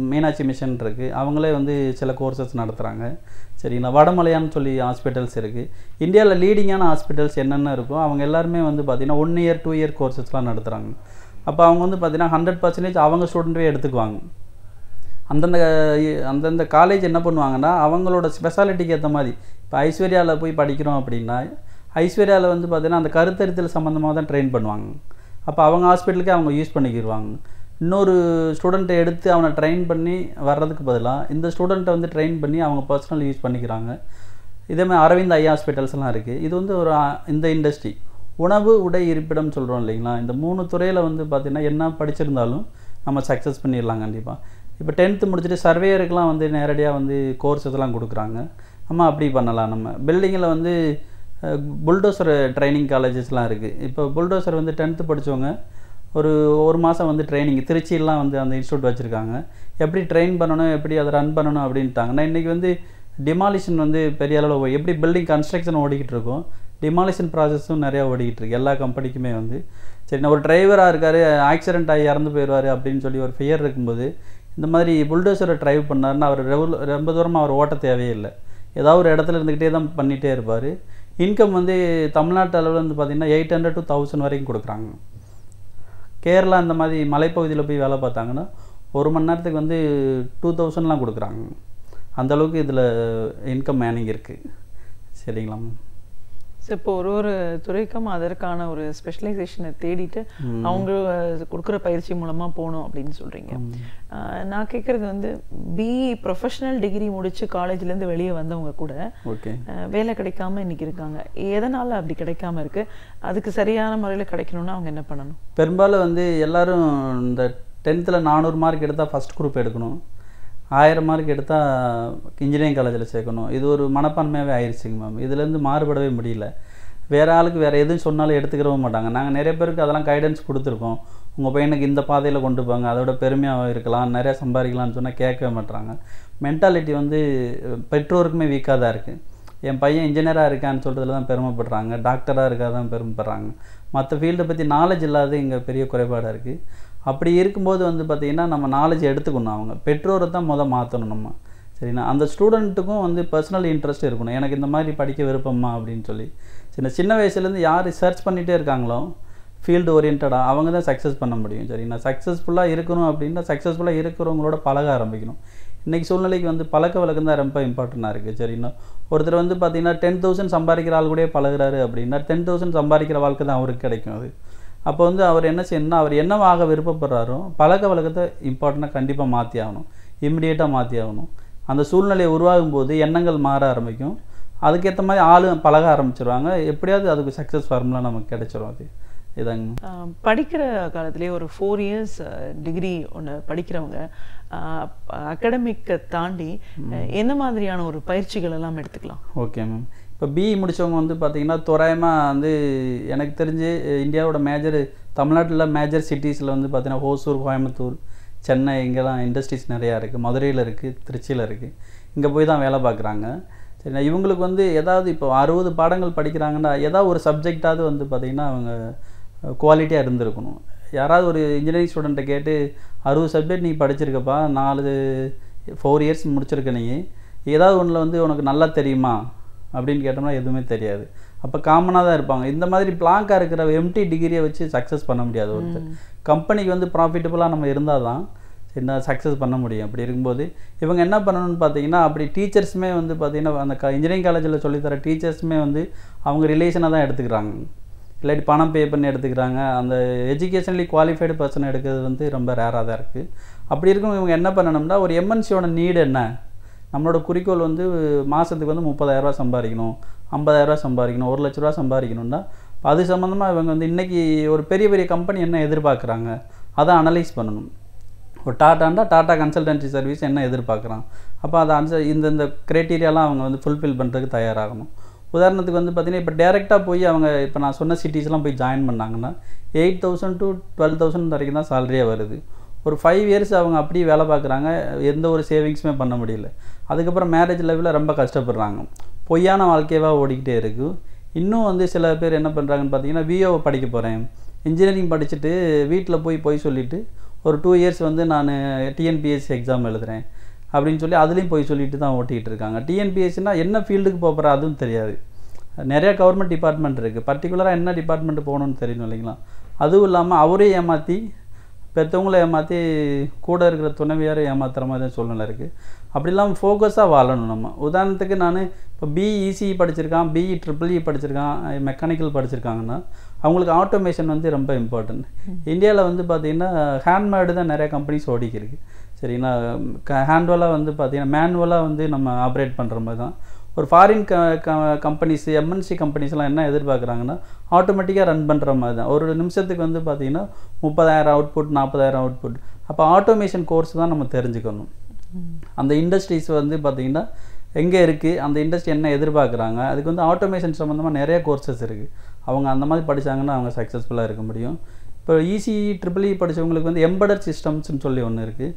மீனாட்சி மிஷன் இருக்குது, அவங்களே வந்து சில கோர்சஸ் நடத்துகிறாங்க. சரிங்களா, வடமலையான்னு சொல்லி ஹாஸ்பிட்டல்ஸ் இருக்குது. இந்தியாவில் லீடிங்கான ஹாஸ்பிட்டல்ஸ் என்னென்ன இருக்கோ அவங்க எல்லாருமே வந்து பார்த்திங்கன்னா 1 year 2 year கோர்சஸ்லாம் நடத்துகிறாங்க. அப்போ அவங்க வந்து பார்த்திங்கன்னா 100% அவங்க ஸ்டூடெண்ட்டே எடுத்துக்குவாங்க. அந்தந்த காலேஜ் என்ன பண்ணுவாங்கன்னா அவங்களோட ஸ்பெஷாலிட்டிக்கு ஏற்ற மாதிரி இப்போ ஐஸ்வர்யாவில் போய் படிக்கிறோம் அப்படின்னா ஐஸ்வர்யாவில் வந்து பார்த்திங்கன்னா அந்த கருத்தரித்தல் சம்மந்தமாக தான் ட்ரெயின் பண்ணுவாங்க. அப்போ அவங்க ஹாஸ்பிட்டலுக்கே அவங்க யூஸ் பண்ணிக்கிடுவாங்க. இன்னொரு ஸ்டூடெண்ட்டை எடுத்து அவனை ட்ரெயின் பண்ணி வர்றதுக்கு பதிலாக இந்த ஸ்டூடெண்ட்டை வந்து ட்ரெயின் பண்ணி அவங்க பர்சனல் யூஸ் பண்ணிக்கிறாங்க. இதேமாதிரி அரவிந்த் ஐ ஹாஸ்பிட்டல்ஸ்லாம் இருக்குது. இது வந்து இந்த இண்டஸ்ட்ரி உணவு உடை இருப்பிடம் சொல்கிறோம் இல்லைங்களா, இந்த 3 துறையில் வந்து பார்த்திங்கன்னா என்ன படிச்சிருந்தாலும் நம்ம சக்ஸஸ் பண்ணிடலாம் கண்டிப்பாக. இப்போ 10th முடிச்சுட்டு சர்வேயருக்கெலாம் வந்து நேரடியாக வந்து கோர்ஸஸ்லாம் கொடுக்குறாங்க. நம்ம அப்படி பண்ணலாம். நம்ம பில்டிங்கில் வந்து புல்டோசர் ட்ரைனிங் காலேஜஸ்லாம் இருக்குது. இப்போ புல்டோசர் வந்து 10th படித்தவங்க ஒரு மாதம் வந்து ட்ரைனிங் திருச்சியெல்லாம் வந்து அந்த இன்ஸ்டியூட் வச்சுருக்காங்க. எப்படி ட்ரெயின் பண்ணணும், எப்படி அதை ரன் பண்ணணும் அப்படின்ட்டாங்கன்னா இன்றைக்கி வந்து டிமாலிஷன் வந்து பெரிய அளவில் எப்படி பில்டிங் கன்ஸ்ட்ரக்ஷன் ஓடிக்கிட்டு இருக்கும், டிமாலிஷன் ப்ராசஸும் நிறையா ஓடிக்கிட்டு இருக்குது எல்லா கம்பெனிக்குமே வந்து. சரி, நான் ஒரு டிரைவராக இருக்கார், ஆக்சிடென்ட் ஆகி இறந்து போயிடுவார் அப்படின்னு சொல்லி ஒரு ஃபியர் இருக்கும்போது இந்த மாதிரி புல்டோசரை ட்ரைவ் பண்ணாருன்னா அவர் ரொம்ப தூரமாக அவர் ஓட்ட தேவையே இல்லை. ஏதாவது ஒரு இடத்துல இருந்துக்கிட்டே தான் பண்ணிகிட்டே இருப்பார். இன்கம் வந்து தமிழ்நாட்டு அளவில் வந்து பார்த்திங்கன்னா 800 to 1000 வரைக்கும் கொடுக்குறாங்க. கேரளா இந்த மாதிரி மலைப்பகுதியில் போய் வேலை பார்த்தாங்கன்னா 1 மணி நேரத்துக்கு வந்து 2000லாம் கொடுக்குறாங்க. அந்தளவுக்கு இதில் இன்கம் மேனிங் இருக்குது. சரிங்களா? இப்போ ஒரு துறைக்கும் அதற்கான ஒரு ஸ்பெஷலைசேஷனை தேடிட்டு அவங்க கொடுக்குற பயிற்சி மூலமாக போகணும் அப்படின்னு சொல்கிறீங்க. நான் கேட்குறது வந்து பிஇ ப்ரொஃபஷனல் டிகிரி முடித்து காலேஜ்லேருந்து வெளியே வந்தவங்க கூட வேலை கிடைக்காம இன்னைக்கு இருக்காங்க. எதனால் அப்படி கிடைக்காம இருக்குது? அதுக்கு சரியான முறையில் கிடைக்கணும்னா அவங்க என்ன பண்ணணும்? பெரும்பாலும் வந்து எல்லாரும் இந்த 10th 400 மார்க் எடுத்தால் ஃபஸ்ட் குரூப் எடுக்கணும், 1000 மார்க் எடுத்தால் இன்ஜினியரிங் காலேஜில் சேர்க்கணும். இது ஒரு மனப்பான்மையாகவே ஆயிடுச்சுங்க மேம். இதுலேருந்து மாறுபடவே முடியல. வேறு ஆளுக்கு வேறு எதுவும் சொன்னாலும் எடுத்துக்கிறவும் மாட்டாங்க. நாங்கள் நிறைய பேருக்கு அதெல்லாம் கைடன்ஸ் கொடுத்துருக்கோம். உங்கள் பையனுக்கு இந்த பாதையில் கொண்டு போங்க, அதோட பெருமையாக இருக்கலாம், நிறையா சம்பாதிக்கலாம்னு சொன்னால் கேட்கவே மாட்டுறாங்க. மென்டாலிட்டி வந்து பெற்றோருக்குமே வீக்காக தான் இருக்குது. என் பையன் இன்ஜினியராக இருக்கான்னு சொல்கிறதுல தான் பெருமைப்படுறாங்க, டாக்டராக இருக்காதான் பெருமைப்படுறாங்க. மற்ற ஃபீல்டை பற்றி நாலேஜ் இல்லாத இங்கே பெரிய குறைபாடாக இருக்குது. அப்படி இருக்கும்போது வந்து பார்த்திங்கன்னா நம்ம நாலேஜ் எடுத்துக்கணும். அவங்க பெற்றோரை தான் மாற்றணும் நம்ம. சரிண்ணா, அந்த ஸ்டூடெண்ட்டுக்கும் வந்து பர்சனல் இன்ட்ரெஸ்ட் இருக்கணும். எனக்கு இந்த மாதிரி படிக்க விருப்பமா அப்படின்னு சொல்லி சின்ன வயசுலேருந்து யார் சர்ச் பண்ணிகிட்டே இருக்காங்களோ ஃபீல்டு ஓரியன்டாக அவங்க தான் சக்ஸஸ் பண்ண முடியும். சரிண்ணா, சக்ஸஸ்ஃபுல்லாக இருக்கணும் அப்படின்னா சக்ஸஸ்ஃபுல்லாக இருக்கிறவங்களோட பழக ஆரம்பிக்கணும். இன்றைக்கி சூழ்நிலைக்கு வந்து பழக்க வழக்கம் தான் ரொம்ப இம்பார்ட்டண்ட்டாக இருக்குது. சரிண்ணா, ஒருத்தர் வந்து பார்த்திங்கன்னா 10,000 சம்பாதிக்கிற ஆள் கூட பழகுறாரு அப்படின்னா 10,000 சம்பாதிக்கிற வாழ்க்கை தான் அவருக்கு கிடைக்கும். அது அப்போ வந்து அவர் என்ன செய்யணும்னா அவர் என்னவாக விருப்பப்படுறாரோ பழக்க வழக்கத்தை இம்பார்ட்டண்ட்டாக கண்டிப்பாக மாற்றி ஆகணும், இம்மிடியேட்டாக மாற்றி ஆகணும். அந்த சூழ்நிலை உருவாகும் போது எண்ணங்கள் மாற ஆரம்பிக்கும். அதுக்கேற்ற மாதிரி ஆளு பழக ஆரம்பிச்சிருவாங்க. எப்படியாவது அதுக்கு சக்ஸஸ் ஃபார்முலா நமக்கு கிடைச்சிரும். அது இதாங்க. படிக்கிற காலத்திலே ஒரு 4 இயர்ஸ் டிகிரி ஒன்று படிக்கிறவங்க அகாடமிக்கை தாண்டி என்ன மாதிரியான ஒரு பயிற்சிகள் எல்லாம் எடுத்துக்கலாம்? Okay ma'am. இப்போ பிஇ முடித்தவங்க வந்து பார்த்திங்கன்னா தோராயமாக வந்து எனக்கு தெரிஞ்சு இந்தியாவோட தமிழ்நாட்டில் மேஜர் சிட்டிஸில் வந்து பார்த்திங்கன்னா ஹோசூர், கோயம்புத்தூர், சென்னை, இங்கெல்லாம் இண்டஸ்ட்ரீஸ் நிறையா இருக்குது. மதுரையில் இருக்குது, திருச்சியில் இருக்குது. இங்கே போய் தான் வேலை பார்க்குறாங்க. சரிண்ணா, இவங்களுக்கு வந்து ஏதாவது இப்போ 60 பாடங்கள் படிக்கிறாங்கன்னா ஏதாவது ஒரு சப்ஜெக்டாவது வந்து பார்த்திங்கன்னா அவங்க குவாலிட்டியாக இருந்திருக்கணும். யாராவது ஒரு இன்ஜினியரிங் ஸ்டூடெண்ட்டை கேட்டு 60 சப்ஜெக்ட் நீ படிச்சிருக்கப்பா, 4 இயர்ஸ் முடிச்சிருக்க, நீ ஏதாவது ஒன்றில் வந்து உனக்கு நல்லா தெரியுமா அப்படின்னு கேட்டோம்னா எதுவுமே தெரியாது. அப்போ காமனாக தான் இருப்பாங்க. இந்த மாதிரி பிளாங்காக இருக்கிற எம்டி டிகிரியை வச்சு சக்ஸஸ் பண்ண முடியாது. ஒருத்தர் கம்பெனிக்கு வந்து ப்ராஃபிட்டபுளாக நம்ம இருந்தால் தான் என்ன சக்ஸஸ் பண்ண முடியும். அப்படி இருக்கும்போது இவங்க என்ன பண்ணணும்னு பார்த்தீங்கன்னா அப்படி டீச்சர்ஸுமே வந்து பார்த்திங்கன்னா அந்த இன்ஜினியரிங் காலேஜில் சொல்லித்தர டீச்சர்ஸுமே வந்து அவங்க ரிலேஷனாக தான் எடுத்துக்கிறாங்க, இல்லாட்டி பணம் பே பண்ணி எடுத்துக்கிறாங்க. அந்த எஜுகேஷனலி குவாலிஃபைடு பர்சன் எடுக்கிறது வந்து ரொம்ப ரேராக தான் இருக்குது. அப்படி இருக்கும் இவங்க என்ன பண்ணணும்னா ஒரு எம்என்சியோட நீடு என்ன, நம்மளோட குறிக்கோள் வந்து மாதத்துக்கு வந்து 30,000 சம்பாதிக்கணும், 50,000 சம்பாதிக்கணும், 1 லட்ச ரூபா சம்பாதிக்கணும்னா அது சம்மந்தமாக இவங்க வந்து இன்றைக்கி ஒரு பெரிய பெரிய கம்பெனி என்ன எதிர்பார்க்குறாங்க அதை அனலைஸ் பண்ணணும். ஒரு டாட்டா கன்சல்டன்சி சர்வீஸ் என்ன எதிர்பார்க்குறான், அப்போ அதை இந்த க்ரைட்டீரியாலாம் அவங்க வந்து ஃபுல்ஃபில் பண்ணுறதுக்கு தயாராகணும். உதாரணத்துக்கு வந்து பார்த்திங்கன்னா இப்போ டேரெக்டாக போய் அவங்க இப்போ நான் சொன்ன சிட்டிஸ்லாம் போய் ஜாயின் பண்ணாங்கன்னா 8,000 to 12,000 வரைக்கும் தான் சேலரியாக வருது. ஒரு 5 இயர்ஸ் அவங்க அப்படியே வேலை பார்க்குறாங்க, எந்த ஒரு சேவிங்ஸுமே பண்ண முடியல. அதுக்கப்புறம் மேரேஜ் லைஃப்பில் ரொம்ப கஷ்டப்படுறாங்க, பொய்யான வாழ்க்கையாக ஓடிக்கிட்டே இருக்குது. இன்னும் வந்து சில பேர் என்ன பண்ணுறாங்கன்னு பார்த்தீங்கன்னா விஓவை படிக்க போகிறேன், இன்ஜினியரிங் படிச்சுட்டு வீட்டில் போய் சொல்லிவிட்டு ஒரு 2 இயர்ஸ் வந்து நான் டிஎன்பிஎஸ்சி எக்ஸாம் எழுதுகிறேன் அப்படின்னு சொல்லி அதுலேயும் போய் சொல்லிட்டு தான் ஓட்டிகிட்டு இருக்காங்க. டிஎன்பிஎஸ்சினா என்ன ஃபீல்டுக்கு போகிற அதுவும் தெரியாது. நிறையா கவர்மெண்ட் டிபார்ட்மெண்ட் இருக்குது, பர்டிகுலராக என்ன டிபார்ட்மெண்ட் போகணுன்னு தெரியணும் இல்லைங்களா. அதுவும் இல்லாமல் அவரே ஏமாற்றி பெற்றவங்கள ஏமாற்றி கூட இருக்கிற துணைவியாரை ஏமாத்துற மாதிரி சூழ்நிலை இருக்குது. அப்படி இல்லாமல் ஃபோக்கஸாக வாழணும் நம்ம. உதாரணத்துக்கு நான் இப்போ பிஇசிஇ படிச்சிருக்கான், BE படிச்சிருக்கான், மெக்கானிக்கல் படிச்சிருக்காங்கன்னா அவங்களுக்கு ஆட்டோமேஷன் வந்து ரொம்ப இம்பார்ட்டன்ட். இந்தியாவில் வந்து பார்த்திங்கன்னா ஹேண்ட்மேடு தான் நிறையா கம்பெனிஸ் ஓடிக்கிருக்கு. சரிங்களா, ஹேண்ட்வலாக வந்து பார்த்திங்கன்னா மேனுவலாக வந்து நம்ம ஆப்ரேட் பண்ணுற மாதிரி தான். ஒரு ஃபாரின் கம்பெனிஸ் எம்என்சி கம்பெனிஸ்லாம் என்ன எதிர்பார்க்குறாங்கன்னா ஆட்டோமேட்டிக்காக ரன் பண்ணுற மாதிரி தான். ஒரு நிமிஷத்துக்கு வந்து பார்த்திங்கன்னா 30,000 அவுட்புட், 40,000 அவுட்புட். அப்போ ஆட்டோமேஷன் கோர்ஸ் தான் நம்ம தெரிஞ்சுக்கணும். அந்த இண்டஸ்ட்ரீஸ் வந்து பார்த்திங்கன்னா எங்கே இருக்குது, அந்த இண்டஸ்ட்ரி என்ன எதிர்பார்க்குறாங்க, அதுக்கு வந்து ஆட்டோமேஷன் சம்மந்தமாக நிறைய கோர்சஸ் இருக்குது. அவங்க அந்த மாதிரி படித்தாங்கன்னா அவங்க சக்ஸஸ்ஃபுல்லாக இருக்க முடியும். இப்போ ECE படித்தவங்களுக்கு வந்து எம்பெடட் சிஸ்டம்ஸ்னு சொல்லி ஒன்று இருக்குது,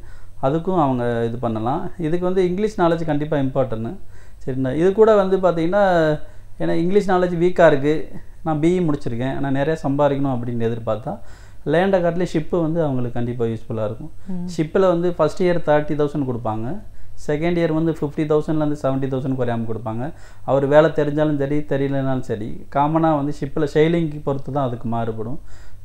அதுக்கும் அவங்க இது பண்ணலாம். இதுக்கு வந்து இங்கிலீஷ் நாலேஜ் கண்டிப்பாக இம்பார்ட்டன்ட்டு. சரிண்ணா, இது கூட வந்து பார்த்திங்கன்னா ஏன்னா இங்கிலீஷ் நாலேஜ் வீக்காக இருக்குது, நான் பிஇ முடிச்சிருக்கேன், நான் நிறையா சம்பாதிக்கணும் அப்படின்னு எதிர்பார்த்தா லேண்டை காட்டிலே ஷிப்பு வந்து அவங்களுக்கு கண்டிப்பாக யூஸ்ஃபுல்லாக இருக்கும். ஷிப்பில் வந்து ஃபஸ்ட் இயர் 30,000 கொடுப்பாங்க, செகண்ட் இயர் வந்து 50,000லேருந்து 70,000 குறையாமல் கொடுப்பாங்க. அவர் வேலை தெரிஞ்சாலும் சரி தெரியலனாலும் சரி. காமனாக வந்து ஷிப்பில் ஷெயிலிங்க்கு பொறுத்து தான் அதுக்கு மாறுபடும்.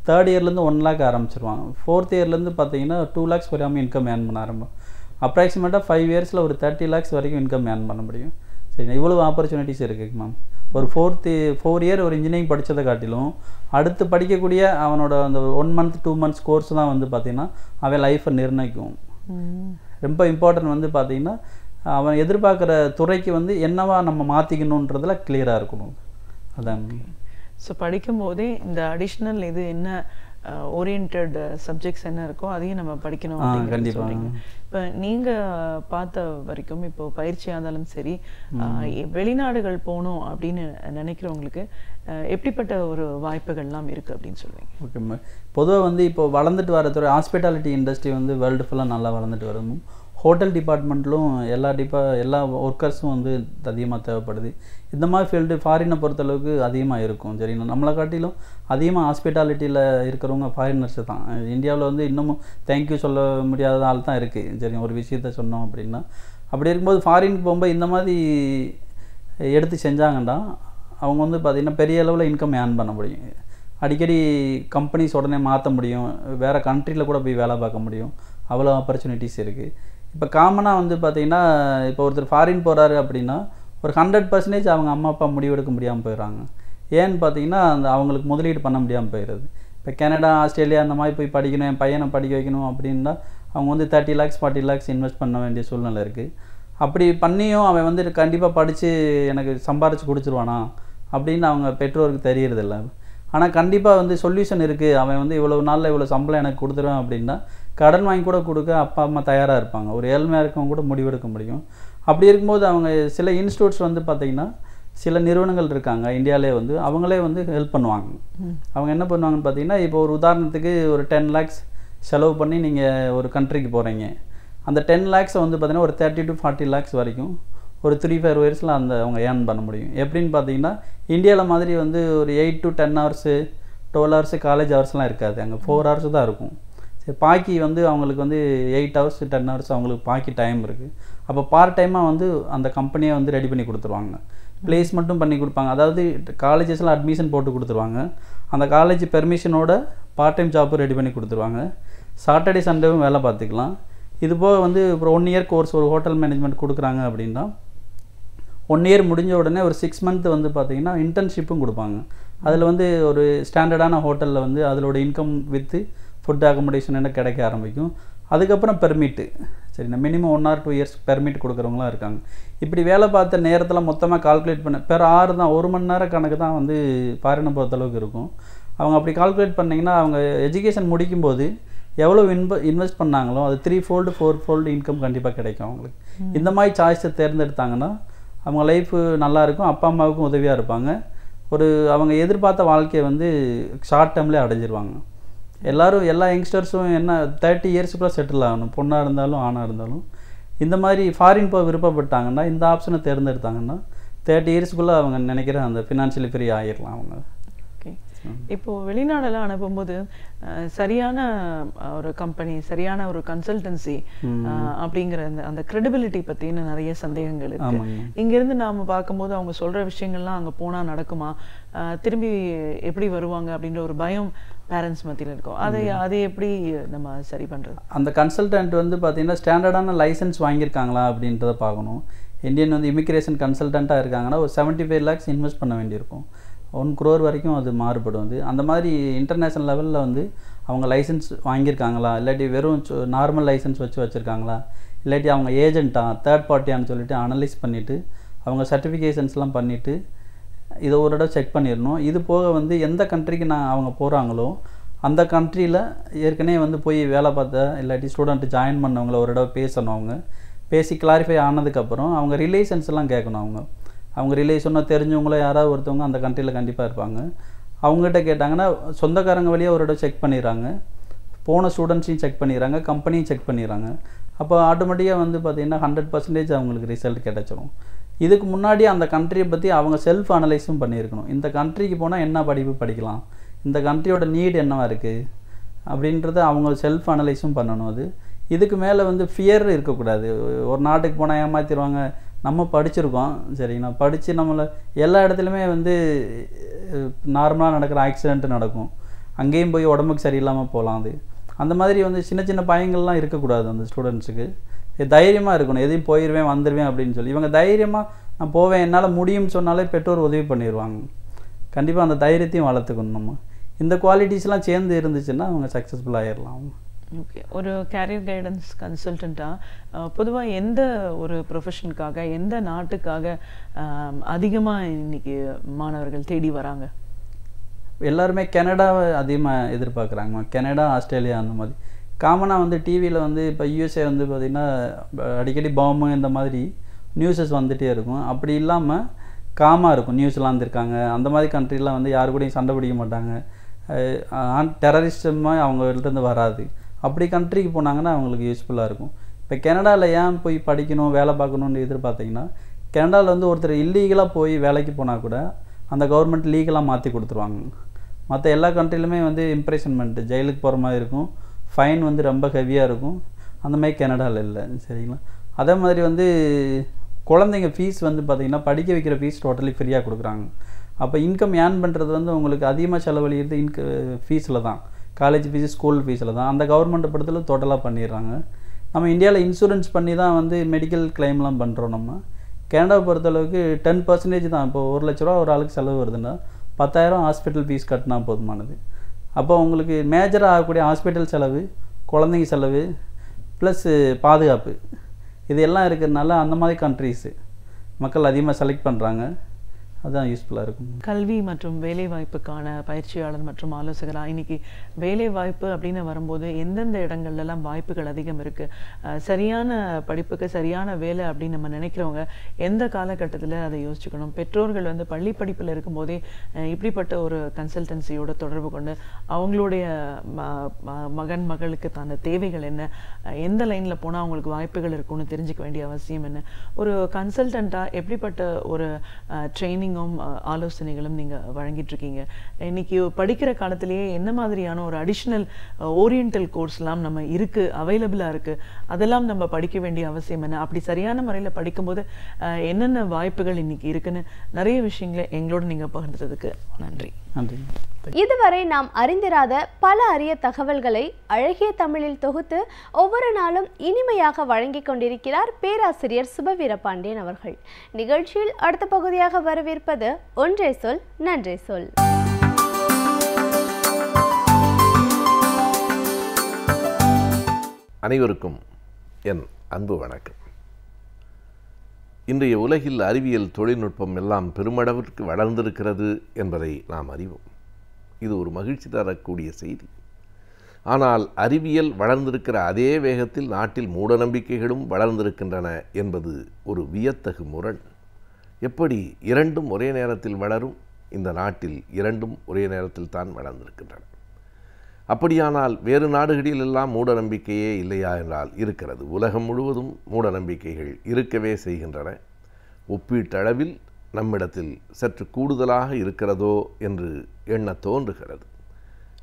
தேர்ட் இயர்லேருந்து 1 lakh ஆரம்பிச்சிருவாங்க. ஃபோர்த் இயர்லேருந்து பார்த்தீங்கன்னா 2 lakhs குறையாமல் இன்கம் ஏர்ன் பண்ண ஆரம்பம். அப்ராக்சிமேட்டாக 5 இயர்ஸில் ஒரு 30 lakhs வரைக்கும் இன்கம் ஏர்ன் பண்ண முடியும். சரிங்க, இவ்வளோ ஆப்பர்ச்சுனிட்டிஸ் இருக்குது மேம். ஒரு 4 இயர் ஒரு இன்ஜினியரிங் படித்ததை காட்டிலும் அடுத்து படிக்கக்கூடிய அவனோட அந்த 1 மந்த் 2 மந்த்ஸ் கோர்ஸ் தான் வந்து பார்த்திங்கன்னா அவன் லைஃப்பை நிர்ணயிக்கும். ரொம்ப இம்பார்ட்டன்ட் வந்து பார்த்திங்கன்னா அவன் எதிர்பார்க்குற துறைக்கு வந்து என்னவா நம்ம மாற்றிக்கணுன்றதுல கிளியராக இருக்கணும். அதான். ஸோ படிக்கும்போதே இந்த அடிஷ்னல் இது என்ன ஓரியன்ட் சப்ஜெக்ட்ஸ் என்ன இருக்கோ அதையும் நம்ம படிக்கணும் அப்படின்னு சொல்றீங்க. இப்போ நீங்கள் பார்த்த வரைக்கும் இப்போ பயிற்சியாக இருந்தாலும் சரி, வெளிநாடுகள் போகணும் அப்படின்னு நினைக்கிறவங்களுக்கு எப்படிப்பட்ட ஒரு வாய்ப்புகள்லாம் இருக்குது அப்படின்னு சொல்லுவீங்க? ஓகே, பொதுவாக வந்து இப்போ வளர்ந்துட்டு வர துறை ஹாஸ்பிட்டாலிட்டி இண்டஸ்ட்ரி வந்து வேர்ல்டு ஃபுல்லாக நல்லா வளர்ந்துட்டு வரணும். ஹோட்டல் டிபார்ட்மெண்ட்லும் எல்லா ஒர்க்கர்ஸும் வந்து அதிகமாக தேவைப்படுது. இந்த மாதிரி ஃபீல்டு ஃபாரினை பொறுத்தளவுக்கு அதிகமாக இருக்கும். சரிங்களா, நம்மளை காட்டிலும் அதிகமாக ஹாஸ்பிட்டாலிட்டியில் இருக்கிறவங்க ஃபாரினர்ஸ் தான். இந்தியாவில் வந்து இன்னமும் தேங்க்யூ சொல்ல முடியாத ஆள் தான் இருக்குது. சரி, ஒரு விஷயத்த சொன்னோம் அப்படின்னா. அப்படி இருக்கும்போது ஃபாரினுக்கு போகும்போது இந்த மாதிரி எடுத்து செஞ்சாங்கன்னா அவங்க வந்து பார்த்திங்கன்னா பெரிய அளவில் இன்கம் ஏர்ன் பண்ண முடியும். அடிக்கடி கம்பெனிஸ் உடனே மாற்ற முடியும், வேறு கண்ட்ரியில் கூட போய் வேலை பார்க்க முடியும். அவ்வளோ ஆப்பர்ச்சுனிட்டிஸ் இருக்குது. இப்போ காமனாக வந்து பார்த்திங்கன்னா இப்போ ஒருத்தர் ஃபாரின் போகிறாரு அப்படின்னா ஒரு 100% அவங்க அம்மா அப்பா முடிவெடுக்க முடியாமல் போயிடுறாங்க. ஏன்னு பார்த்தீங்கன்னா அவங்களுக்கு முதலீடு பண்ண முடியாமல் போயிடுது. இப்போ கனடா, ஆஸ்திரேலியா அந்த மாதிரி போய் படிக்கணும், என் பையனை படிக்க வைக்கணும் அப்படின்னா அவங்க வந்து 30 lakhs 40 lakhs இன்வெஸ்ட் பண்ண வேண்டிய சூழ்நிலை இருக்குது. அப்படி பண்ணியும் அவன் வந்து கண்டிப்பாக படித்து எனக்கு சம்பாரித்து கொடுத்துருவானா அப்படின்னு அவங்க பெற்றோருக்கு தெரியறதில்ல. ஆனால் கண்டிப்பாக வந்து சொல்யூஷன் இருக்குது. அவன் வந்து இவ்வளோ நாளில் இவ்வளோ சம்பளம் எனக்கு கொடுத்துருவேன் அப்படின்னா கடன் வாங்கி கூட கொடுக்க அப்பா அம்மா தயாராக இருப்பாங்க. ஒரு ஏழ்மையாக இருக்கவங்க கூட முடிவெடுக்க முடியும். அப்படி இருக்கும்போது அவங்க சில இன்ஸ்டியூட்ஸ் வந்து பார்த்திங்கன்னா சில நிறுவனங்கள் இருக்காங்க இந்தியாவிலே வந்து அவங்களே வந்து ஹெல்ப் பண்ணுவாங்க. அவங்க என்ன பண்ணுவாங்கன்னு பார்த்தீங்கன்னா இப்போ ஒரு உதாரணத்துக்கு ஒரு 10 lakhs செலவு பண்ணி நீங்கள் ஒரு கண்ட்ரிக்கு போகிறீங்க. அந்த 10 lakhs வந்து பார்த்திங்கன்னா ஒரு 30 to 40 lakhs வரைக்கும் ஒரு 3-5 yearsல அவங்க ஏர்ன் பண்ண முடியும். எப்படின்னு பார்த்தீங்கன்னா இந்தியாவில் மாதிரி வந்து ஒரு 8 to 10 hours 12 hours காலேஜ் ஹவர்ஸ்லாம் இருக்காது. அங்கே 4 hours தான் இருக்கும். சரி, பாக்கி வந்து அவங்களுக்கு வந்து 8 hours 10 hours அவங்களுக்கு பாக்கி டைம் இருக்குது. அப்போ பார்ட் டைமாக வந்து அந்த கம்பெனியை வந்து ரெடி பண்ணி கொடுத்துருவாங்க. பிளேஸ்மெண்ட்டும் பண்ணி கொடுப்பாங்க. அதாவது காலேஜஸ்லாம் அட்மிஷன் போட்டு கொடுத்துருவாங்க. அந்த காலேஜ் பெர்மிஷனோட பார்ட் டைம் ஜாப்பும் ரெடி பண்ணி கொடுத்துருவாங்க. சாட்டர்டே சண்டேவும் வேலை பார்த்துக்கலாம். இது போக வந்து இப்போ 1 year கோர்ஸ் ஒரு ஹோட்டல் மேனேஜ்மெண்ட் கொடுக்குறாங்க அப்படின்னா 1 year முடிஞ்ச உடனே ஒரு 6 month வந்து பார்த்திங்கன்னா இன்டர்ன்ஷிப்பும் கொடுப்பாங்க. அதில் வந்து ஒரு ஸ்டாண்டர்டான ஹோட்டலில் வந்து அதோட இன்கம் வித்து ஃபுட் அக்கமடேஷன் என்ன கிடைக்க ஆரம்பிக்கும். அதுக்கப்புறம் பெர்மிட்டு, சரிண்ணா, மினிமம் 1 or 2 years பெர்மிட் கொடுக்குறவங்களாம் இருக்காங்க. இப்படி வேலை பார்த்த நேரத்தில் மொத்தமாக கால்குலேட் பண்ண பெர் hour தான் 1 மணி நேரம் கணக்கு தான் வந்து ஃபாரினை பொறுத்தளவுக்கு இருக்கும். அவங்க அப்படி கால்குலேட் பண்ணிங்கன்னா அவங்க எஜுகேஷன் முடிக்கும்போது எவ்வளோ இன்வெஸ்ட் பண்ணாங்களோ அது 3-fold 4-fold இன்கம் கண்டிப்பாக கிடைக்கும் அவங்களுக்கு. இந்த மாதிரி சாய்ஸை தேர்ந்தெடுத்தாங்கன்னா அவங்க லைஃபு நல்லாயிருக்கும், அப்பா அம்மாவுக்கும் உதவியாக இருப்பாங்க. அவங்க எதிர்பார்த்த வாழ்க்கையை வந்து ஷார்ட் டேர்ம்லேயே அடைஞ்சிருவாங்க. எல்லா யங்ஸ்டர்ஸும் என்ன 30 yearsக்குள்ளே செட்டில் ஆகணும், பொண்ணாக இருந்தாலும் ஆணாக இருந்தாலும். இந்த மாதிரி ஃபாரின் போக விருப்பப்பட்டாங்கன்னா இந்த ஆப்ஷனை தேர்ந்தெடுத்தாங்கன்னா 30 yearsக்குள்ளே அவங்க நினைக்கிற அந்த ஃபினான்ஷியலி ஃப்ரீ ஆகிடலாம் அவங்க. இப்போது வெளிநாடெல்லாம் அனுப்பும்போது சரியான ஒரு கம்பெனி, சரியான ஒரு கன்சல்டன்சி அப்படிங்கிற அந்த கிரெடிபிலிட்டி பற்றின நிறைய சந்தேகங்கள் இருக்கு. இங்கேருந்து நாம் பார்க்கும்போது அவங்க சொல்கிற விஷயங்கள்லாம் அங்கே போனால் நடக்குமா, திரும்பி எப்படி வருவாங்க அப்படின்ற ஒரு பயம் பேரண்ட்ஸ் மத்தியில் இருக்கும். அதை எப்படி நம்ம சரி பண்ணுறது? அந்த கன்சல்டன்ட் வந்து பார்த்திங்கன்னா ஸ்டாண்டர்டான லைசன்ஸ் வாங்கியிருக்காங்களா அப்படின்றத பார்க்கணும். இந்தியன் வந்து இமிக்ரேஷன் கன்சல்டண்ட்டாக இருக்காங்கன்னா ஒரு 75 lakhs இன்வெஸ்ட் பண்ண வேண்டியிருக்கும். 1 crore வரைக்கும் அது மாறுபடும். வந்து அந்த மாதிரி இன்டர்நேஷ்னல் லெவலில் வந்து அவங்க லைசன்ஸ் வாங்கியிருக்காங்களா, இல்லாட்டி வெறும் நார்மல் லைசன்ஸ் வச்சுருக்காங்களா, இல்லாட்டி அவங்க ஏஜென்ட்டா தேர்ட் பார்ட்டியான்னு சொல்லிட்டு அனலைஸ் பண்ணிவிட்டு அவங்க சர்டிஃபிகேஷன்ஸ்லாம் பண்ணிவிட்டு இதை ஒரு தடவை செக் பண்ணிடணும். இது போக வந்து எந்த கண்ட்ரிக்கு அவங்க போகிறாங்களோ அந்த கண்ட்ரியில் ஏற்கனவே வந்து போய் வேலை பார்த்த இல்லாட்டி ஸ்டூடெண்ட்டு ஜாயின் பண்ணவங்கள ஒரு தடவை பேசணும். அவங்க பேசி கிளாரிஃபை ஆனதுக்கப்புறம் அவங்க ரிலேஷன்ஸ்லாம் கேட்கணும். அவங்க ரிலேஷனோ தெரிஞ்சவங்களோ யாராவது ஒருத்தவங்க அந்த கண்ட்ரியில் கண்டிப்பாக இருப்பாங்க. அவங்ககிட்ட கேட்டாங்கன்னா சொந்தக்காரங்க வழியாக ஒரு இடம் செக் பண்ணிடுறாங்க, போன ஸ்டூடெண்ட்ஸையும் செக் பண்ணிடுறாங்க, கம்பெனியும் செக் பண்ணிடுறாங்க. அப்போ ஆட்டோமேட்டிக்காக வந்து பார்த்திங்கன்னா 100% அவங்களுக்கு ரிசல்ட் கிடச்சிரும். இதுக்கு முன்னாடி அந்த கண்ட்ரியை பற்றி அவங்க செல்ஃப் அனலைஸும் பண்ணியிருக்கணும். இந்த கண்ட்ரிக்கு போனால் என்ன படிப்பு படிக்கலாம், இந்த கண்ட்ரியோட நீட் என்னவாக இருக்குது அப்படின்றத அவங்க செல்ஃப் அனலைஸும் பண்ணணும். இதுக்கு மேலே வந்து ஃபியர் இருக்கக்கூடாது. ஒரு நாட்டுக்கு போனால் ஏமாற்றிடுவாங்க, நம்ம படிச்சிருக்கோம் சரிங்களா, படித்து நம்மளை எல்லா இடத்துலையுமே வந்து நார்மலாக நடக்கிற ஆக்சிடென்ட் நடக்கும், அங்கேயும் போய் உடம்புக்கு சரியில்லாமல் போகலாம். அந்த மாதிரி வந்து சின்ன சின்ன பயங்கள்லாம் இருக்கக்கூடாது. அந்த ஸ்டூடெண்ட்ஸுக்கு தைரியமாக இருக்கணும், எதையும் போயிடுவேன் வந்துடுவேன் அப்படின்னு சொல்லி இவங்க தைரியமாக நான் போவேன், என்னால் முடியும்னு சொன்னாலே பெற்றோர் உதவி பண்ணிடுவாங்க. கண்டிப்பாக அந்த தைரியத்தையும் வளர்த்துக்கணும். நம்ம இந்த குவாலிட்டிஸ்லாம் சேர்ந்து இருந்துச்சுன்னா அவங்க சக்ஸஸ்ஃபுல் ஆகிடலாம். ஓகே, ஒரு கேரியர் கைடன்ஸ் கன்சல்டண்ட்டாக பொதுவாக எந்த ஒரு ப்ரொஃபஷனுக்காக, எந்த நாட்டுக்காக அதிகமாக இன்னைக்கு மாணவர்கள் தேடி வராங்க? எல்லாருமே கனடாவை அதிகமாக எதிர்பார்க்குறாங்க. கனடா, ஆஸ்திரேலியா அந்த மாதிரி. காமனாக வந்து டிவியில் வந்து இப்போ யூஎஸ்ஏ வந்து பார்த்திங்கன்னா அடிக்கடி பாம்பு இந்த மாதிரி நியூஸஸ் வந்துகிட்டே இருக்கும். அப்படி இல்லாமல் காமாக இருக்கும். நியூஸ்லாம் இருக்காங்க, அந்த மாதிரி கண்ட்ரிலாம் வந்து யாரு கூடயும் சண்டை பிடிக்க மாட்டாங்க. டெரரிஸ்டமாக அவங்கள்ட்ட வராது. அப்படி கண்ட்ரிக்கு போனாங்கன்னா அவங்களுக்கு யூஸ்ஃபுல்லாக இருக்கும். இப்போ கனடாவில் ஏன் போய் படிக்கணும், வேலை பார்க்கணுன்னு எதிர்பார்த்திங்கன்னா, கனடாவில் வந்து ஒருத்தர் இல்லீகலாக போய் வேலைக்கு போனால் கூட அந்த கவர்மெண்ட் லீகலாக மாற்றி கொடுத்துருவாங்க. மற்ற எல்லா கண்ட்ரிலுமே வந்து இம்ப்ரெஷன்மெண்ட்டு, ஜெயிலுக்கு போகிற மாதிரி இருக்கும், ஃபைன் வந்து ரொம்ப ஹெவியாக இருக்கும். அந்த மாதிரி கனடாவில் இல்லை. சரிங்களா? அதே மாதிரி வந்து குழந்தைங்க ஃபீஸ் வந்து பார்த்திங்கன்னா படிக்க வைக்கிற ஃபீஸ் டோட்டலி ஃப்ரீயாக கொடுக்குறாங்க. அப்போ இன்கம் ஏர்ன் பண்ணுறது வந்து உங்களுக்கு அதிகமாக செலவழிகிறது ஃபீஸில் தான். காலேஜ் ஃபீஸ், ஸ்கூல் ஃபீஸில் தான். அந்த கவர்மெண்ட்டை பொறுத்தளவு டோட்டலாக பண்ணிடுறாங்க. நம்ம இந்தியாவில் இன்சூரன்ஸ் பண்ணி தான் வந்து மெடிக்கல் கிளைம்லாம் பண்ணுறோம். நம்ம கனடாவை பொறுத்தளவுக்கு 10% தான். இப்போ 1 லட்ச ரூபா ஒரு ஆளுக்கு செலவு வருதுன்னா 10,000 ஹாஸ்பிட்டல் ஃபீஸ் கட்டினா போதுமானது. அப்போ உங்களுக்கு மேஜராக ஆகக்கூடிய ஹாஸ்பிட்டல் செலவு, குழந்தைங்க செலவு ப்ளஸ் பாதுகாப்பு, இது எல்லாம் இருக்கிறதுனால அந்த மாதிரி கண்ட்ரீஸு மக்கள் அதிகமாக செலக்ட் பண்ணுறாங்க. அதுதான் யூஸ்ஃபுல்லாக இருக்கும். கல்வி மற்றும் வேலைவாய்ப்புக்கான பயிற்சியாளர் மற்றும் ஆலோசகராக இன்னைக்கு வேலைவாய்ப்பு அப்படின்னு வரும்போது எந்தெந்த இடங்கள்லாம் வாய்ப்புகள் அதிகம் இருக்குது, சரியான படிப்புக்கு சரியான வேலை அப்படின்னு நம்ம நினைக்கிறவங்க எந்த காலகட்டத்தில் அதை யோசிச்சுக்கணும்? பெற்றோர்கள் வந்து பள்ளி படிப்பில் இருக்கும்போதே இப்படிப்பட்ட ஒரு கன்சல்டன்சியோட தொடர்பு கொண்டு அவங்களுடைய மகன் மகளுக்கு தான தேவைகள் என்ன, எந்த லைனில் போனால் அவங்களுக்கு வாய்ப்புகள் இருக்குன்னு தெரிஞ்சுக்க வேண்டிய அவசியம் என்ன, ஒரு கன்சல்டண்ட்டாக எப்படிப்பட்ட ஒரு ட்ரைனிங் ஆலோசனைகளும் நீங்க வழங்கிட்டு இருக்கீங்க. இன்னைக்கு படிக்கிற காலத்திலேயே என்ன மாதிரியான ஒரு அடிஷனல் ஓரியண்டல் கோர்ஸ்லாம் நம்ம இருக்கு, அவைலபிளா இருக்கு, அதெல்லாம் நம்ம படிக்க வேண்டிய அவசியம் என்ன, அப்படி சரியான முறையில் படிக்கும்போது என்னென்ன வாய்ப்புகள் இன்னைக்கு இருக்குன்னு நிறைய விஷயங்களை எங்களோட நீங்க பகிர்ந்ததுக்கு நன்றி. நன்றி. இதுவரை நாம் அறிந்திராத பல அரிய தகவல்களை அழகிய தமிழில் தொகுத்து ஒவ்வொரு நாளும் இனிமையாக வழங்கிக் கொண்டிருக்கிறார் பேராசிரியர் சுபவீரபாண்டியன் அவர்கள். நிகழ்ச்சியில் அடுத்த பகுதியாக வரவேற்பது ஒன்றே சொல் நன்றே சொல். அனைவருக்கும் என் அன்பு வணக்கம். இன்றைய உலகில் அறிவியல் தொழில்நுட்பம் எல்லாம் பெருமளவிற்கு வளர்ந்திருக்கிறது என்பதை நாம் அறிவோம். இது ஒரு மகிழ்ச்சி தரக்கூடிய செய்தி. ஆனால் அறிவியல் வளர்ந்திருக்கிற அதே வேகத்தில் நாட்டில் மூடநம்பிக்கைகளும் வளர்ந்திருக்கின்றன என்பது ஒரு வியத்தகு முரண். எப்படி இரண்டும் ஒரே நேரத்தில் வளரும்? இந்த நாட்டில் இரண்டும் ஒரே நேரத்தில் தான் வளர்ந்திருக்கின்றன. அப்படியானால் வேறு நாடுகளில் எல்லாம் மூடநம்பிக்கையே இல்லையா என்றால் இருக்கிறது. உலகம் முழுவதும் மூடநம்பிக்கைகள் இருக்கவே செய்கின்றன. ஒப்பீட்டளவில் நம்மிடத்தில் சற்று கூடுதலாக இருக்கிறதோ என்று எண்ண தோன்றுகிறது.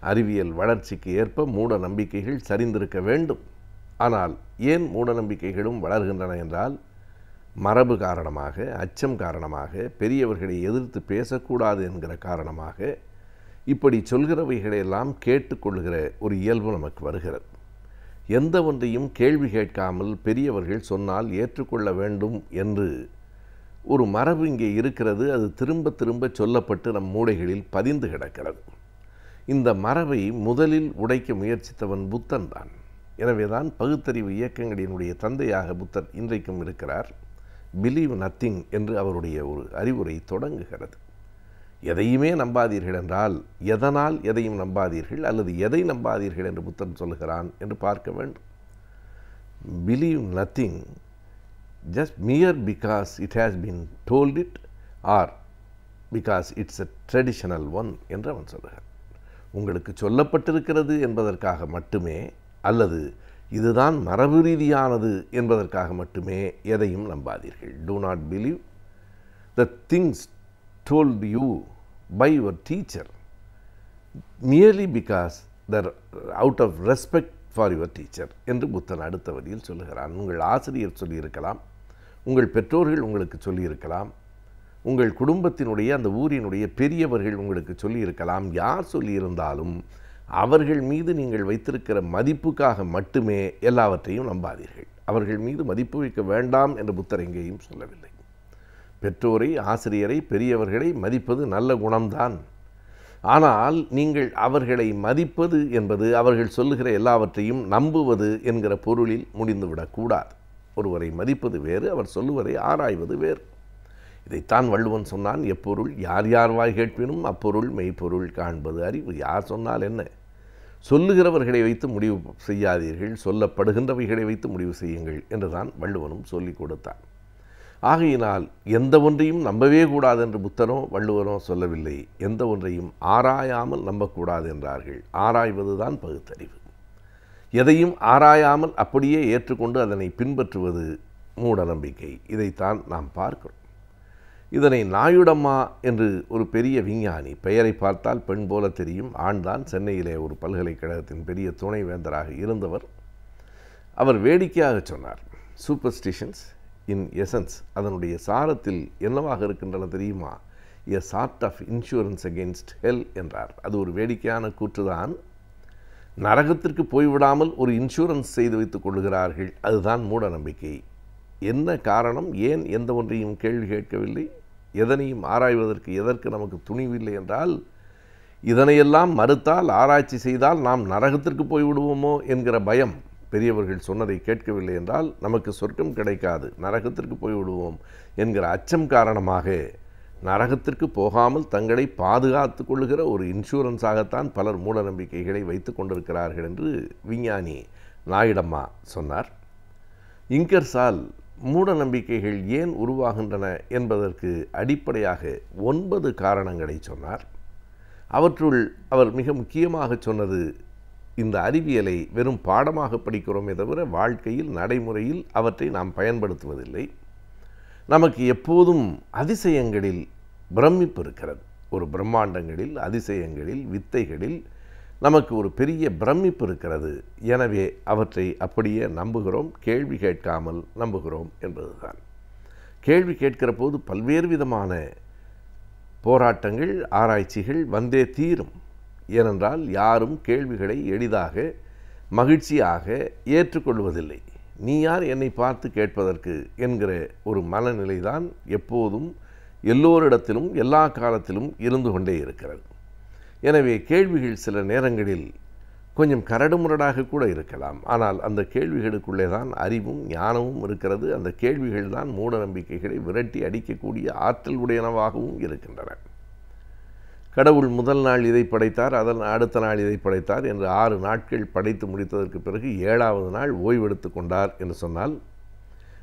அறிவியல் வளர்ச்சிக்கு ஏற்ப மூட நம்பிக்கைகள் சரிந்திருக்க வேண்டும். ஆனால் ஏன் மூட நம்பிக்கைகளும் வளர்கின்றன என்றால், மரபு காரணமாக, அச்சம் காரணமாக, பெரியவர்களை எதிர்த்து பேசக்கூடாது என்கிற காரணமாக இப்படி சொல்கிறவைகளையெல்லாம் கேட்டுக்கொள்கிற ஒரு இயல்பு நமக்கு வருகிறது. எந்த ஒன்றையும் கேள்வி கேட்காமல் பெரியவர்கள் சொன்னால் ஏற்றுக்கொள்ள வேண்டும் என்று ஒரு மரபு இங்கே இருக்கிறது. அது திரும்ப திரும்ப சொல்லப்பட்டு நம் மூளைகளில் பதிந்து கிடக்கிறது. இந்த மரபை முதலில் உடைக்க முயற்சித்தவன் புத்தன் தான். எனவேதான் பகுத்தறிவு இயக்கங்களினுடைய தந்தையாக புத்தர் இன்றைக்கும் இருக்கிறார். பிலீவ் நத்திங் என்று அவருடைய ஒரு அறிவுரை தொடங்குகிறது. எதையுமே நம்பாதீர்கள் என்றால் எதனால் எதையும் நம்பாதீர்கள், அல்லது எதை நம்பாதீர்கள் என்று புத்தன் சொல்கிறான் என்று பார்க்க வேண்டும். Believe nothing just mere because it has been told it or because it's a traditional one என்று அவன் சொல்கிறான். உங்களுக்கு சொல்லப்பட்டிருக்கிறது என்பதற்காக மட்டுமே, அல்லது இதுதான் மரபு ரீதியானது என்பதற்காக மட்டுமே எதையும் நம்பாதீர்கள். Do not believe the things told you by your teacher merely because they're out of respect for your teacher என்று புத்தன் அடுத்த வரியில் சொல்லுகிறான். உங்கள் ஆசிரியர் சொல்லியிருக்கலாம், உங்கள் பெற்றோர்கள் உங்களுக்கு சொல்லியிருக்கலாம், உங்கள் குடும்பத்தினுடைய அந்த ஊரினுடைய பெரியவர்கள் உங்களுக்கு சொல்லியிருக்கலாம். யார் சொல்லியிருந்தாலும் அவர்கள் மீது நீங்கள் வைத்திருக்கிற மதிப்புக்காக மட்டுமே எல்லாவற்றையும் நம்பாதீர்கள். அவர்கள் மீது மதிப்பு வைக்க வேண்டாம் என்று புத்தர் எங்கேயும் சொல்லவில்லை. பெற்றோரை, ஆசிரியரை, பெரியவர்களை மதிப்பது நல்ல குணம்தான். ஆனால் நீங்கள் அவர்களை மதிப்பது என்பது அவர்கள் சொல்லுகிற எல்லாவற்றையும் நம்புவது என்கிற பொருளில் முடிந்துவிடக்கூடாது. ஒருவரை மதிப்பது வேறு, அவர் சொல்லுவதை ஆராய்வது வேறு. இதைத்தான் வள்ளுவன் சொன்னான், எப்பொருள் யார் யார் வாய் கேட்பினும் அப்பொருள் மெய்ப்பொருள் காண்பது அறிவு. யார் சொன்னால் என்ன, சொல்லுகிறவர்களை வைத்து முடிவு செய்யாதீர்கள், சொல்லப்படுகின்றவைகளை வைத்து முடிவு செய்யுங்கள் என்றுதான் வள்ளுவனும் சொல்லிக் கொடுத்தான். ஆகையினால் எந்த ஒன்றையும் நம்பவே கூடாது என்று புத்தனோ வள்ளுவனோ சொல்லவில்லை. எந்த ஒன்றையும் ஆராயாமல் நம்பக்கூடாது என்றார்கள். ஆராய்வது தான் பகுத்தறிவு. எதையும் ஆராயாமல் அப்படியே ஏற்றுக்கொண்டு அதனை பின்பற்றுவது மூட நம்பிக்கை. இதைத்தான் நாம் பார்க்கிறோம். இதனை நாயுடம்மா என்று ஒரு பெரிய விஞ்ஞானி, பெயரை பார்த்தால் பெண் போல தெரியும், ஆண்தான், சென்னையிலே ஒரு பல்கலைக்கழகத்தின் பெரிய துணைவேந்தராக இருந்தவர், அவர் வேடிக்கையாக சொன்னார், சூப்பர்ஸ்டிஷன்ஸ் இன் எசன்ஸ், அதனுடைய சாரத்தில் என்னவாக இருக்கின்றன தெரியுமா, எ சார்ட் ஆஃப் இன்சூரன்ஸ் அகெயின்ஸ்ட் ஹெல் என்றார். அது ஒரு வேடிக்கையான கூற்றுதான். நரகத்திற்கு போய்விடாமல் ஒரு இன்சூரன்ஸ் செய்து வைத்துக் கொள்கிறார்கள், அதுதான் மூட நம்பிக்கை. என்ன காரணம், ஏன் எந்த ஒன்றையும் கேள்வி கேட்கவில்லை, எதனையும் ஆராய்வதற்கு எதற்கு நமக்கு துணிவில்லை என்றால், இதனையெல்லாம் மறுத்தால், ஆராய்ச்சி செய்தால் நாம் நரகத்திற்கு போய்விடுவோமோ என்கிற பயம். பெரியவர்கள் சொன்னதை கேட்கவில்லை என்றால் நமக்கு சொர்க்கம் கிடைக்காது, நரகத்திற்கு போய்விடுவோம் என்கிற அச்சம் காரணமாக நரகத்திற்கு போகாமல் தங்களை பாதுகாத்து கொள்ளுகிற ஒரு இன்சூரன்ஸாகத்தான் பலர் மூட நம்பிக்கைகளை வைத்து கொண்டிருக்கிறார்கள் என்று விஞ்ஞானி நாயுடம்மா சொன்னார். இங்கர்சால் மூட நம்பிக்கைகள் ஏன் உருவாகின்றன என்பதற்கு அடிப்படையாக 9 காரணங்களை சொன்னார். அவற்றுள் அவர் மிக முக்கியமாக சொன்னது, இந்த அறிவியலை வெறும் பாடமாக படிக்கிறோமே தவிர வாழ்க்கையில் நடைமுறையில் அவற்றை நாம் பயன்படுத்துவதில்லை. நமக்கு எப்போதும் அதிசயங்களில் பிரமிப்பு இருக்கிறது. ஒரு பிரம்மாண்டங்களில், அதிசயங்களில், வித்தைகளில் நமக்கு ஒரு பெரிய பிரமிப்பு இருக்கிறது. எனவே அவற்றை அப்படியே நம்புகிறோம், கேள்வி கேட்காமல் நம்புகிறோம் என்பதுதான். கேள்வி கேட்கிற போது பல்வேறு விதமான போராட்டங்கள், ஆராய்ச்சிகள் வந்தே தீரும். ஏனென்றால் யாரும் கேள்விகளை எளிதாக மகிழ்ச்சியாக ஏற்றுக்கொள்வதில்லை. நீ யார் என்னை பார்த்து கேட்பதற்கு என்கிற ஒரு மனநிலைதான் எப்போதும் எல்லோரிடத்திலும் எல்லா காலத்திலும் இருந்து கொண்டே இருக்கிறது. எனவே கேள்விகள் சில நேரங்களில் கொஞ்சம் கரடுமுரடாக கூட இருக்கலாம். ஆனால் அந்த கேள்விகளுக்குள்ளே தான் அறிவும் ஞானமும் இருக்கிறது. அந்த கேள்விகள் தான் மூட நம்பிக்கைகளை விரட்டி அடிக்கக்கூடிய ஆற்றல் உடையனவாகவும் இருக்கின்றன. கடவுள் முதல் நாள் இதை படைத்தார், அதன் அடுத்த நாள் இதை படைத்தார் என்று 6 நாட்கள் படைத்து முடித்ததற்கு பிறகு 7வது நாள் ஓய்வெடுத்து கொண்டார் என்று சொன்னால்,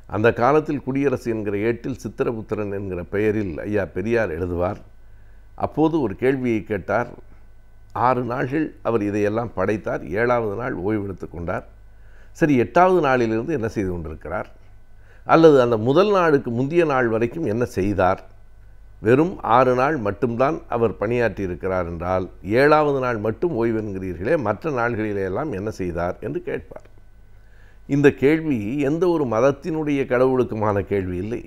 அந்த காலத்தில் குடியரசு என்கிற ஏட்டில் சித்திரபுத்திரன் என்கிற பெயரில் ஐயா பெரியார் எழுதுவார். அப்போது ஒரு கேள்வியை கேட்டார். 6 நாள்கள் அவர் இதையெல்லாம் படைத்தார், 7வது நாள் ஓய்வெடுத்து கொண்டார். சரி, 8வது நாளிலிருந்து என்ன செய்து கொண்டிருக்கிறார், அல்லது அந்த முதல் நாளுக்கு முந்தைய நாள் வரைக்கும் என்ன செய்தார்? வெறும் 6 நாள் மட்டும்தான் அவர் பணியாற்றி இருக்கிறார் என்றால் 7வது நாள் மட்டும் ஓய்வு என்கிறீர்களே, மற்ற நாள்களிலெல்லாம் என்ன செய்தார் என்று கேட்பார். இந்த கேள்வி எந்த ஒரு மதத்தினுடைய கடவுளுக்குமான கேள்வி இல்லை.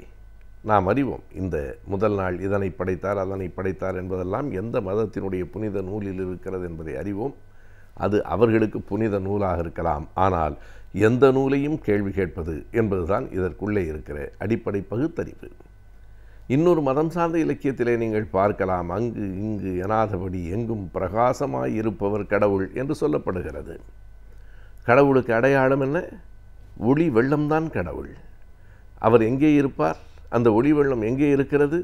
நாம் அறிவோம், இந்த முதல் நாள் இதனை படைத்தார், அதனை படைத்தார் என்பதெல்லாம் எந்த மதத்தினுடைய புனித நூலில் இருக்கிறது என்பதை அறிவோம். அது அவர்களுக்கு புனித நூலாக இருக்கலாம். ஆனால் எந்த நூலையும் கேள்வி கேட்பது என்பதுதான் இதற்குள்ளே இருக்கிற அடிப்படை பகுத்தறிவு. இன்னொரு மதம் சார்ந்த இலக்கியத்திலே நீங்கள் பார்க்கலாம், அங்கு இங்கு எனாதபடி எங்கும் பிரகாசமாய் இருப்பவர் கடவுள் என்று சொல்லப்படுகிறது. கடவுளுக்கு அடையாளம் என்ன? ஒளி வெள்ளம்தான் கடவுள். அவர் எங்கே இருப்பார்? அந்த ஒளி வெள்ளம் எங்கே இருக்கிறது?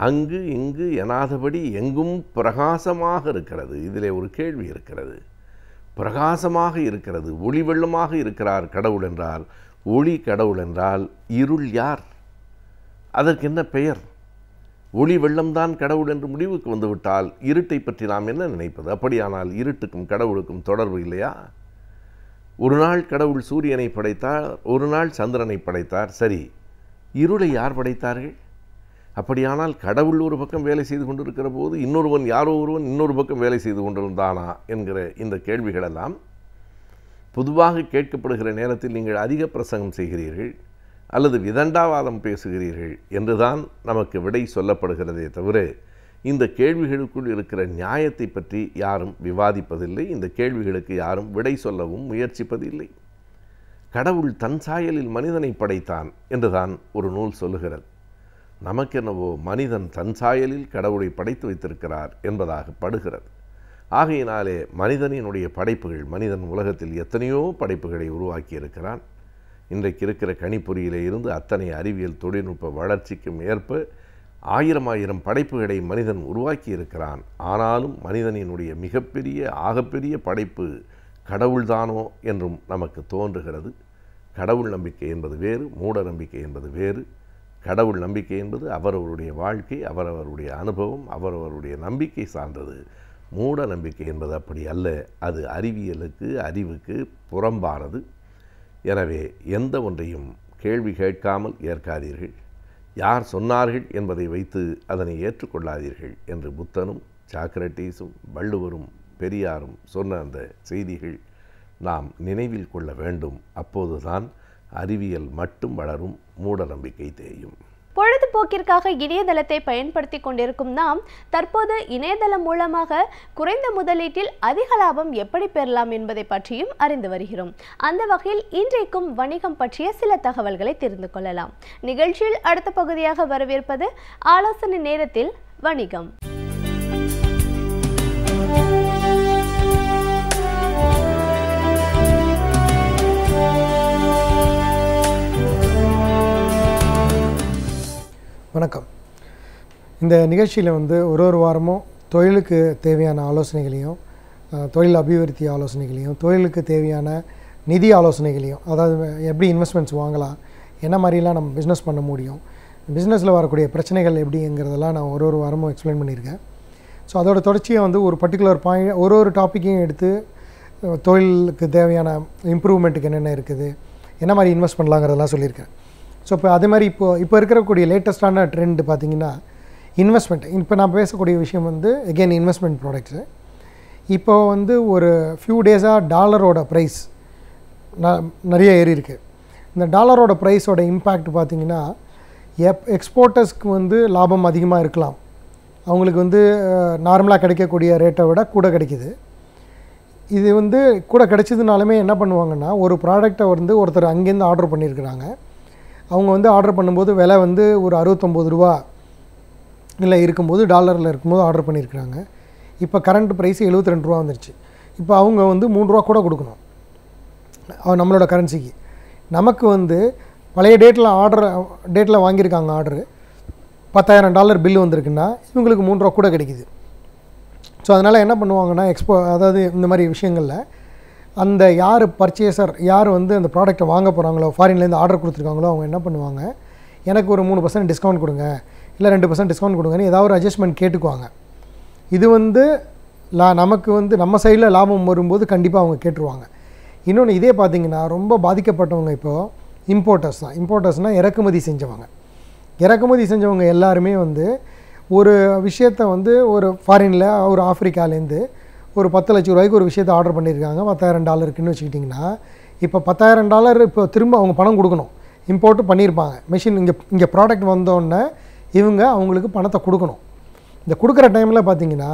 அங்கு இங்கு எனாதபடி எங்கும் பிரகாசமாக இருக்கிறது. இதிலே ஒரு கேள்வி இருக்கிறது. பிரகாசமாக இருக்கிறது, ஒளி வெள்ளமாக இருக்கிறார் கடவுள் என்றால், ஒளி கடவுள் என்றால் இருள் யார்? அதற்கு என்ன பெயர்? ஒளி வெள்ளம்தான் கடவுள் என்று முடிவுக்கு வந்துவிட்டால் இருட்டை பற்றி நாம் என்ன நினைப்பது? அப்படியானால் இருட்டுக்கும் கடவுளுக்கும் தொடர்பு இல்லையா? ஒரு நாள் கடவுள் சூரியனை படைத்தார், ஒரு நாள் சந்திரனை படைத்தார். சரி, இருளை யார் படைத்தார்கள்? அப்படியானால் கடவுள் ஒரு பக்கம் வேலை செய்து கொண்டிருக்கிற போது இன்னொருவன், யாரோ ஒருவன் இன்னொரு பக்கம் வேலை செய்து கொண்டிருந்தானா என்கிற இந்த கேள்விகளெல்லாம் பொதுவாக கேட்கப்படுகிற நேரத்தில் நீங்கள் அதிக பிரசங்கம் செய்கிறீர்கள் அல்லது விதண்டாவாதம் பேசுகிறீர்கள் என்றுதான் நமக்கு விடை சொல்லப்படுகிறதே தவிர, இந்த கேள்விகளுக்குள் இருக்கிற நியாயத்தை பற்றி யாரும் விவாதிப்பதில்லை. இந்த கேள்விகளுக்கு யாரும் விடை சொல்லவும் முயற்சிப்பதில்லை. கடவுள் தன் சாயலில் மனிதனை படைத்தான் என்றுதான் ஒரு நூல் சொல்லுகிறது. நமக்கென்னவோ மனிதன் தன் சாயலில் கடவுளை படைத்து வைத்திருக்கிறார் என்பதாக படுகிறது. ஆகையினாலே மனிதனினுடைய படைப்புகள், மனிதன் உலகத்தில் எத்தனையோ படைப்புகளை உருவாக்கியிருக்கிறான். இன்றைக்கு இருக்கிற கணிப்பொறியிலே இருந்து அத்தனை அறிவியல் தொழில்நுட்ப வளர்ச்சிக்கும் ஏற்ப ஆயிரம் படைப்புகளை மனிதன் உருவாக்கியிருக்கிறான். ஆனாலும் மனிதனினுடைய மிகப்பெரிய ஆகப்பெரிய படைப்பு கடவுள்தானோ என்றும் நமக்கு தோன்றுகிறது. கடவுள் நம்பிக்கை என்பது வேறு, மூட நம்பிக்கை என்பது வேறு. கடவுள் நம்பிக்கை என்பது அவரவருடைய வாழ்க்கை, அவரவருடைய அனுபவம், அவரவருடைய நம்பிக்கை சார்ந்தது. மூட நம்பிக்கை என்பது அப்படி அல்ல. அது அறிவியலுக்கு, அறிவுக்கு புறம்பானது. எனவே எந்த ஒன்றையும் கேள்வி கேட்காமல் ஏற்காதீர்கள். யார் சொன்னார்கள் என்பதை வைத்து அதனை ஏற்றுக்கொள்ளாதீர்கள் என்று புத்தனும் சாக்ரட்டீஸும் வள்ளுவரும் பெரியாரும் சொன்ன அந்த செய்திகள் நாம் நினைவில் கொள்ள வேண்டும். அப்போதுதான் அறிவியல் மட்டும் வளரும், மூட நம்பிக்கை தேயும். பொழுதுபோக்கிற்காக இணையதளத்தை பயன்படுத்தி கொண்டிருக்கும் நாம் தற்போது இணையதளம் மூலமாக குறைந்த முதலீட்டில் அதிக லாபம் எப்படி பெறலாம் என்பதை பற்றியும் அறிந்து வருகிறோம். அந்த வகையில் இன்றைக்கும் வணிகம் பற்றிய சில தகவல்களை தெரிந்து கொள்ளலாம். நிகழ்ச்சியில் அடுத்த பகுதியாக வரவேற்பது ஆலோசனை நேரத்தில் வணிகம். வணக்கம். இந்த நிகழ்ச்சியில் ஒரு வாரமும் தொழிலுக்கு தேவையான ஆலோசனைகளையும், தொழில் அபிவிருத்தி ஆலோசனைகளையும், தொழிலுக்கு தேவையான நிதி ஆலோசனைகளையும், அதாவது எப்படி இன்வெஸ்ட்மெண்ட்ஸ் வாங்கலாம், என்ன மாதிரிலாம் நம்ம பிஸ்னஸ் பண்ண முடியும், பிஸ்னஸில் வரக்கூடிய பிரச்சனைகள் எப்படிங்கிறதெல்லாம் நான் ஒரு வாரமும் எக்ஸ்பிளைன் பண்ணியிருக்கேன். ஸோ அதோட தொடர்ச்சியை ஒரு பர்டிகுலர் பாயிண்ட் ஒரு டாப்பிக்கையும் எடுத்து தொழிலுக்கு தேவையான இம்ப்ரூவ்மெண்ட்டுக்கு என்னென்ன இருக்குது, என்ன மாதிரி இன்வெஸ்ட் பண்ணலாங்கிறதெல்லாம் சொல்லியிருக்கேன். ஸோ இப்போ அதே மாதிரி இப்போ இருக்கக்கூடிய லேட்டஸ்டான ட்ரெண்டு பார்த்திங்கன்னா இன்வெஸ்ட்மெண்ட். இப்போ நான் பேசக்கூடிய விஷயம் எகெயின் இன்வெஸ்ட்மெண்ட் ப்ராடக்ட்ஸு. இப்போ ஒரு ஃபியூ டேஸாக டாலரோட ப்ரைஸ் நிறைய ஏறி இருக்குது. இந்த டாலரோட ப்ரைஸோட இம்பேக்ட் பார்த்திங்கன்னா எக்ஸ்போர்ட்டர்ஸ்க்கு லாபம் அதிகமாக இருக்கலாம். அவங்களுக்கு நார்மலாக கிடைக்கக்கூடிய ரேட்டை விட கூட கிடைக்கிது. இது கூட கிடைச்சதுனாலுமே என்ன பண்ணுவாங்கன்னா, ஒரு ப்ராடக்டை ஒருத்தர் அங்கேருந்து ஆர்டர் பண்ணியிருக்கிறாங்க. அவங்க ஆர்டர் பண்ணும்போது விலை ஒரு 69 ரூபா இல்லை இருக்கும்போது, டாலரில் இருக்கும்போது ஆர்டர் பண்ணியிருக்கிறாங்க. இப்போ கரண்ட் ப்ரைஸ் 72 ரூபா வந்துருச்சு. இப்போ அவங்க 3 ரூபா கூட கொடுக்கணும் நம்மளோட கரன்சிக்கு. நமக்கு பழைய டேட்டில் வாங்கியிருக்காங்க ஆர்டரு, $10,000 பில்லு வந்திருக்குன்னா இவங்களுக்கு 3 ரூபா கூட கிடைக்கிது. ஸோ அதனால் என்ன பண்ணுவாங்கன்னா, அதாவது இந்த மாதிரி விஷயங்களில் அந்த யார் பர்ச்சேசர், யார் அந்த ப்ராடக்ட்டை வாங்க போகிறாங்களோ, ஃபாரின்லேருந்து ஆர்டர் கொடுத்துருக்காங்களோ, அவங்க என்ன பண்ணுவாங்க, எனக்கு ஒரு 3% டிஸ்கவுண்ட் கொடுங்க, இல்லை 2% டிஸ்கவுண்ட் கொடுங்கன்னு ஏதாவது ஒரு அட்ஜஸ்ட்மெண்ட் கேட்டுக்குவாங்க. இது நமக்கு நம்ம சைடில் லாபம் வரும்போது கண்டிப்பாக அவங்க கேட்டுருவாங்க. இன்னொன்று இதே பார்த்திங்கன்னா ரொம்ப பாதிக்கப்பட்டவங்க இப்போது இம்போர்ட்டர்ஸ் தான். இம்போர்ட்டர்ஸ்னால் இறக்குமதி செஞ்சவங்க. இறக்குமதி செஞ்சவங்க எல்லாருமே ஒரு விஷயத்தை ஒரு ஃபாரினில், ஒரு ஆஃப்ரிக்காலேருந்து ஒரு 10 லட்ச ரூபாய்க்கு ஒரு விஷயத்தை ஆர்டர் பண்ணியிருக்காங்க, $10,000 வச்சுக்கிட்டிங்கன்னா, இப்போ $10,000 இப்போ திரும்ப அவங்க பணம் கொடுக்கணும். இம்போர்ட்டு பண்ணியிருப்பாங்க, மெஷின் இங்கே ப்ராடக்ட் வந்தோடனே இவங்க அவங்களுக்கு பணத்தை கொடுக்கணும். இந்த கொடுக்குற டைமில் பார்த்திங்கன்னா